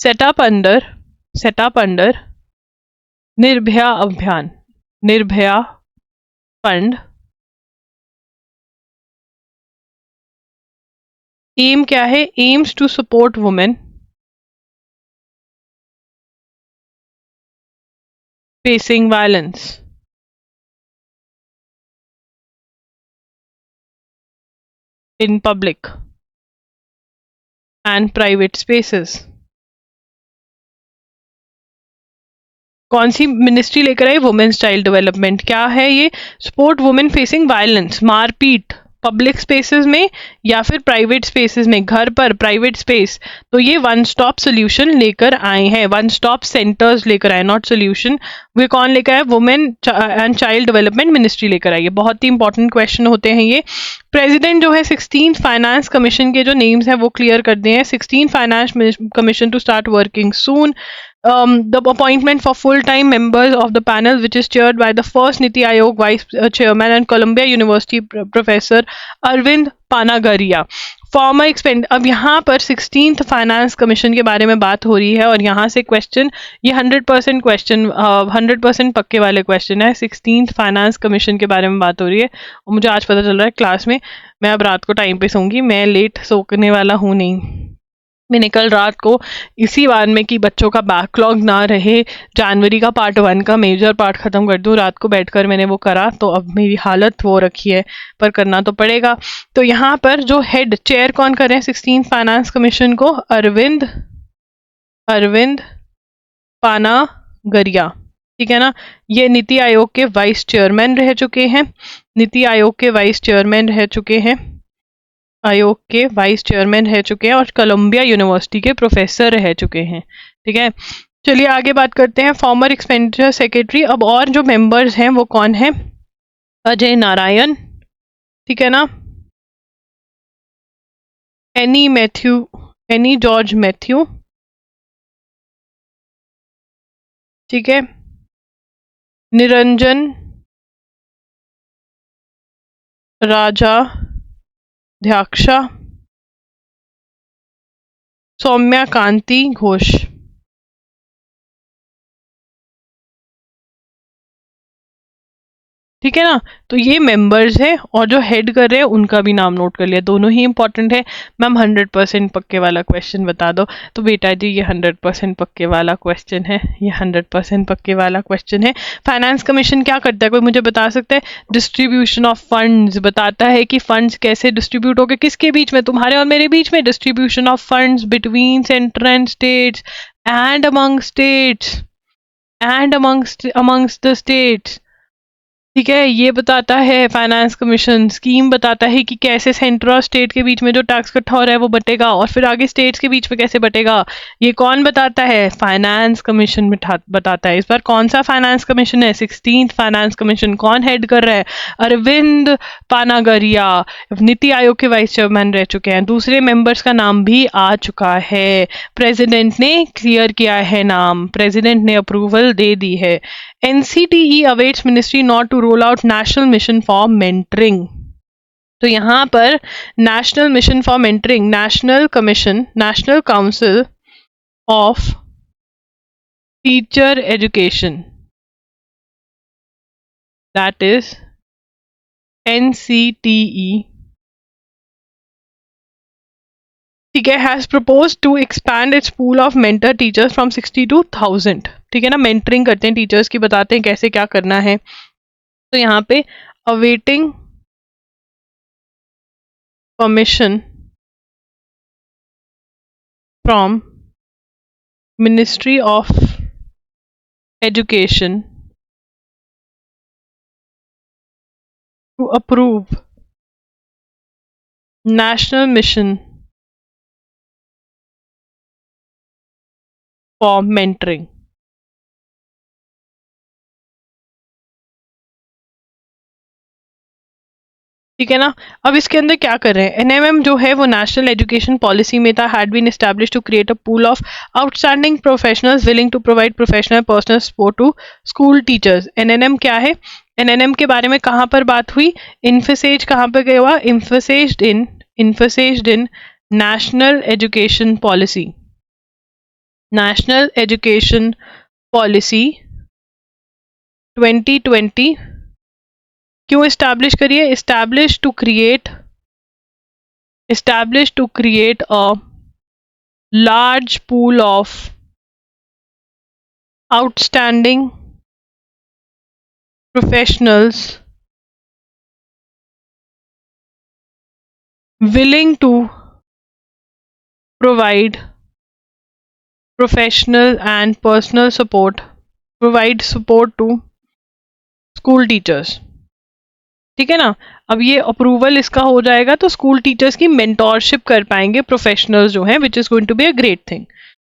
set up under Nirbhaya Abhiyan, Nirbhaya fund aim क्या है? Aims to support women facing violence in public and private spaces. कौन सी ministry लेकर आई? Women's child development. क्या है ये? Support women facing violence, मारपीट public spaces में या फिर प्राइवेट स्पेसेस में, घर पर, प्राइवेट स्पेस। तो ये वन स्टॉप सोल्यूशन लेकर आए हैं, वन स्टॉप सेंटर्स लेकर आए, नॉट सोल्यूशन। वे कौन लेकर आए? Women and child development ministry लेकर आई है। बहुत ही इंपॉर्टेंट क्वेश्चन होते हैं ये। प्रेसिडेंट जो है 16th फाइनेंस कमीशन के जो नेम्स हैं वो क्लियर कर दिए हैं। 16th finance commission to start working soon. The appointment for full-time members of the panel, which is chaired by the first Niti Aayog Vice Chairman and Columbia University Professor Arvind Panagaria. Farmer expand, अब यहाँ पर 16th finance commission के बारे में बात हो रही है और यहाँ से क्वेश्चन, ये 100% क्वेश्चन, 100% पक्के वाले क्वेश्चन है। 16th फाइनेंस कमीशन के बारे में बात हो रही है और मुझे आज पता चल रहा है क्लास में। मैं अब रात को टाइम पे सोऊंगी, मैं लेट सोने वाला हूँ नहीं। मैंने कल रात को इसी बार में कि बच्चों का बैकलॉग ना रहे, जनवरी का पार्ट 1 का मेजर पार्ट ख़त्म कर दूं, रात को बैठकर मैंने वो करा। तो अब मेरी हालत वो रखी है, पर करना तो पड़ेगा। तो यहाँ पर जो हेड चेयर कौन कर रहे हैं 16th फाइनेंस कमीशन को? अरविंद पानागरिया, ठीक है ना। ये नीति आयोग के वाइस चेयरमैन रह चुके हैं, नीति आयोग के वाइस चेयरमैन रह चुके हैं, आयोग के वाइस चेयरमैन रह चुके हैं और कोलंबिया यूनिवर्सिटी के प्रोफेसर रह चुके हैं, ठीक है। चलिए आगे बात करते हैं। फॉर्मर एक्सपेंडिचर सेक्रेटरी, अब और जो मेंबर्स हैं वो कौन है? अजय नारायण, ठीक है ना, एनी जॉर्ज मैथ्यू, ठीक है, निरंजन राजाध्याक्षा, सौम्या कांति घोष, ठीक है ना। तो ये मेंबर्स है और जो हेड कर रहे हैं उनका भी नाम नोट कर लिया, दोनों ही इंपॉर्टेंट है। मैम 100% पक्के वाला क्वेश्चन बता दो, तो बेटा जी ये 100% पक्के वाला क्वेश्चन है, ये 100% पक्के वाला क्वेश्चन है। फाइनेंस कमीशन क्या करता है, कोई मुझे बता सकता है? डिस्ट्रीब्यूशन ऑफ फंड्स, बताता है कि फंड्स कैसे डिस्ट्रीब्यूट हो गए, किसके बीच में? तुम्हारे और मेरे बीच में। Distribution of funds between centre and states and among states and amongst the states, ठीक है। ये बताता है फाइनेंस कमीशन। स्कीम बताता है कि कैसे सेंटर और स्टेट के बीच में जो टैक्स इकट्ठा हो रहा है वो बटेगा और फिर आगे स्टेट्स के बीच में कैसे बटेगा, ये कौन बताता है? फाइनेंस कमीशन बताता है। इस बार कौन सा फाइनेंस कमीशन है? 16th finance commission. कौन हेड कर रहा है? अरविंद पानागरिया, नीति आयोग के वाइस चेयरमैन रह चुके हैं। दूसरे मेंबर्स का नाम भी आ चुका है, प्रेसिडेंट ने क्लियर किया है नाम, प्रेसिडेंट ने अप्रूवल दे दी है। NCTE awaits ministry not to roll out national mission for mentoring. तो यहाँ पर national mission for mentoring, national commission, national council of teacher education, that is NCTE, ठीक है, has propose to expand its pool of mentor teachers from 60 to 1000, ठीक है ना। Mentoring करते हैं टीचर्स की, बताते हैं कैसे क्या करना है। तो यहाँ पे awaiting permission from ministry of education to approve national mission for mentoring, ठीक है ना। अब इसके अंदर क्या कर रहे हैं? NMM जो है वो नेशनल एजुकेशन पॉलिसी में था, had been establish to create a pool of outstanding professionals willing to provide professional personal support to school teachers. NNM क्या है? NNM के बारे में कहाँ पर बात हुई? इन्फोसेज कहाँ पर गया हुआ? Emphasised in national education policy, national education policy 2020 क्यों एस्टैब्लिश करिए? Establish to create established to create a large pool of outstanding professionals willing to provide professional and personal support, provide support to school teachers. ठीक है ना. अब ये approval इसका हो जाएगा तो स्कूल टीचर्स की मेंटोरशिप कर पाएंगे प्रोफेशनल्स जो हैं, which is going to be a great thing.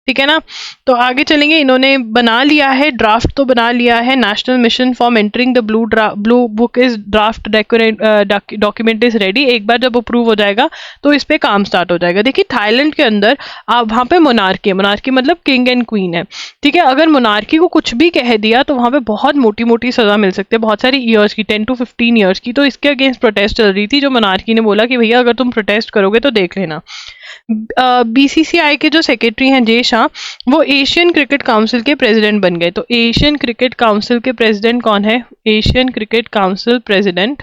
ठीक है ना. तो आगे चलेंगे. इन्होंने बना लिया है ड्राफ्ट, तो बना लिया है. National mission for mentoring the blue book is draft document is ready. एक बार जब अप्रूव हो जाएगा तो इस पे काम स्टार्ट हो जाएगा. देखिए थाईलैंड के अंदर वहाँ पे मोनार्की है. मोनार्की मतलब किंग एंड क्वीन है. ठीक है. अगर मोनार्की को कुछ भी कह दिया तो वहाँ पे बहुत मोटी मोटी सजा मिल सकती है, बहुत सारी ईयर्स की, 10 to 15 ईयर्स की. तो इसके अगेंस्ट प्रोटेस्ट चल रही थी, जो मोनार्की ने बोला कि भैया अगर तुम प्रोटेस्ट करोगे तो देख लेना. बीसीसीआई के जो सेक्रेटरी हैं जय शाह, वो एशियन क्रिकेट काउंसिल के प्रेसिडेंट बन गए. तो एशियन क्रिकेट काउंसिल के प्रेसिडेंट कौन है? एशियन क्रिकेट काउंसिल प्रेसिडेंट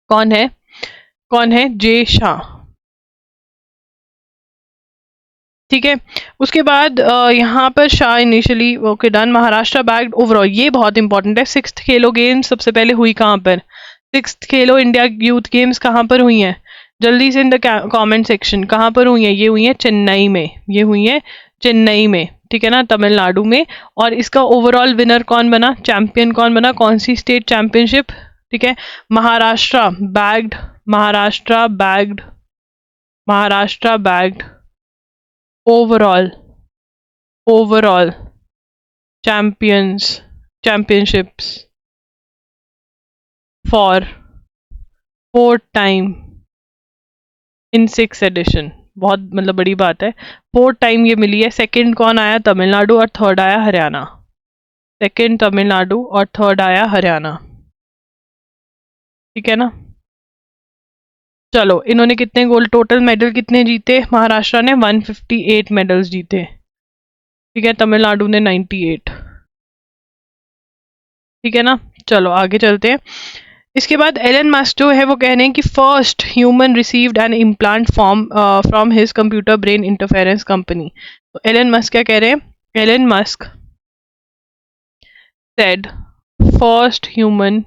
कौन है? कौन है? जय शाह. ठीक है. उसके बाद यहाँ पर Shah initially okay done. Maharashtra bagged overall, ये बहुत इंपॉर्टेंट है. 6th खेलो गेम्स सबसे पहले हुई कहाँ पर? 6th खेलो इंडिया यूथ गेम्स कहाँ पर हुई हैं? जल्दी से इन द कमेंट सेक्शन. कहाँ पर हुई है? ये हुई है चेन्नई में. ये हुई है चेन्नई में. ठीक है ना, तमिलनाडु में. और इसका ओवरऑल विनर कौन बना? चैंपियन कौन बना? कौन सी स्टेट चैंपियनशिप? ठीक है, Maharashtra bagged. Maharashtra bagged. Maharashtra bagged overall championships for 4th time in 6th edition. बहुत मतलब बड़ी बात है. 4th टाइम ये मिली है. सेकंड कौन आया? तमिलनाडु. और थर्ड आया हरियाणा. सेकंड तमिलनाडु और थर्ड आया हरियाणा. ठीक है ना. चलो, इन्होंने कितने गोल्ड टोटल मेडल कितने जीते? महाराष्ट्र ने 158 मेडल्स जीते. ठीक है, तमिलनाडु ने 98. ठीक है ना. चलो आगे चलते हैं. इसके बाद एलन मस्क जो है वो कह रहे हैं कि first human received an implant form from his computer brain interference company. तो एलन मस्क क्या कह रहे हैं? Elon Musk said first human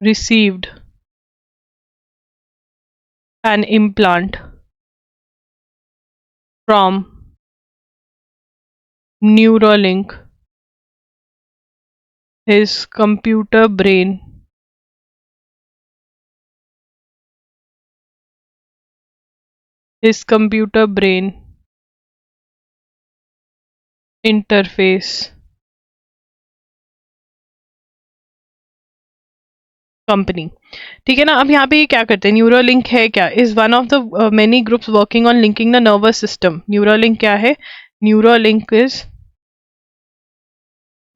received an implant from Neuralink his computer brain interface company. ठीक है ना. अब यहाँ पे ये क्या करते हैं? न्यूरोलिंक है क्या? Is one of the many groups working on linking the nervous system. Neuralink क्या है? Neuralink is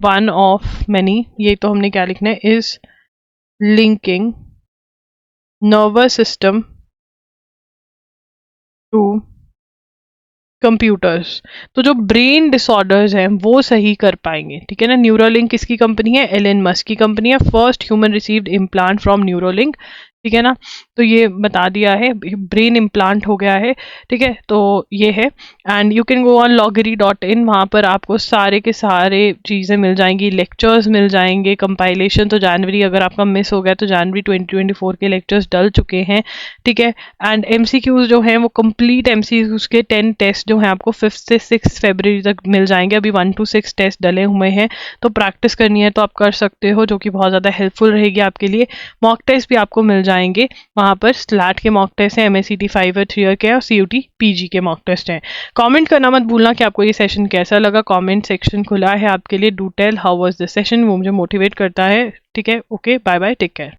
one of many, ये तो हमने क्या लिखना है? Is linking nervous system to computers. तो जो ब्रेन डिसऑर्डर्स हैं वो सही कर पाएंगे. ठीक है ना. न्यूरोलिंक किसकी कंपनी है? एलन मस्क की कंपनी है. First human received implant from Neuralink. ठीक है ना. तो ये बता दिया है, ब्रेन इम्प्लांट हो गया है. ठीक है, तो ये है. And you can go on loggery.in. वहाँ पर आपको सारे के सारे चीज़ें मिल जाएंगी, लेक्चर्स मिल जाएंगे, कंपाइलेशन. तो जनवरी अगर आपका मिस हो गया तो जनवरी 2024 के लेक्चर्स डल चुके हैं. ठीक है. एंड MCQs जो हैं वो कंप्लीट MCQs के 10 टेस्ट जो हैं आपको 5th से 6th फरवरी तक मिल जाएंगे. अभी 1 to 6 टेस्ट डले हुए हैं, तो प्रैक्टिस करनी है तो आप कर सकते हो, जो कि बहुत ज़्यादा हेल्पफुल रहेगी आपके लिए. मॉक टेस्ट भी आपको मिल जाएंगे वहाँ पर. स्लैट के मॉक टेस्ट हैं, MSCT 5 और 3 के, और CUT PG के मॉक टेस्ट हैं. कमेंट करना मत भूलना कि आपको ये सेशन कैसा लगा. कमेंट सेक्शन खुला है आपके लिए. Do tell how was this session. वो मुझे मोटिवेट करता है. ठीक है. Okay, bye bye, take care.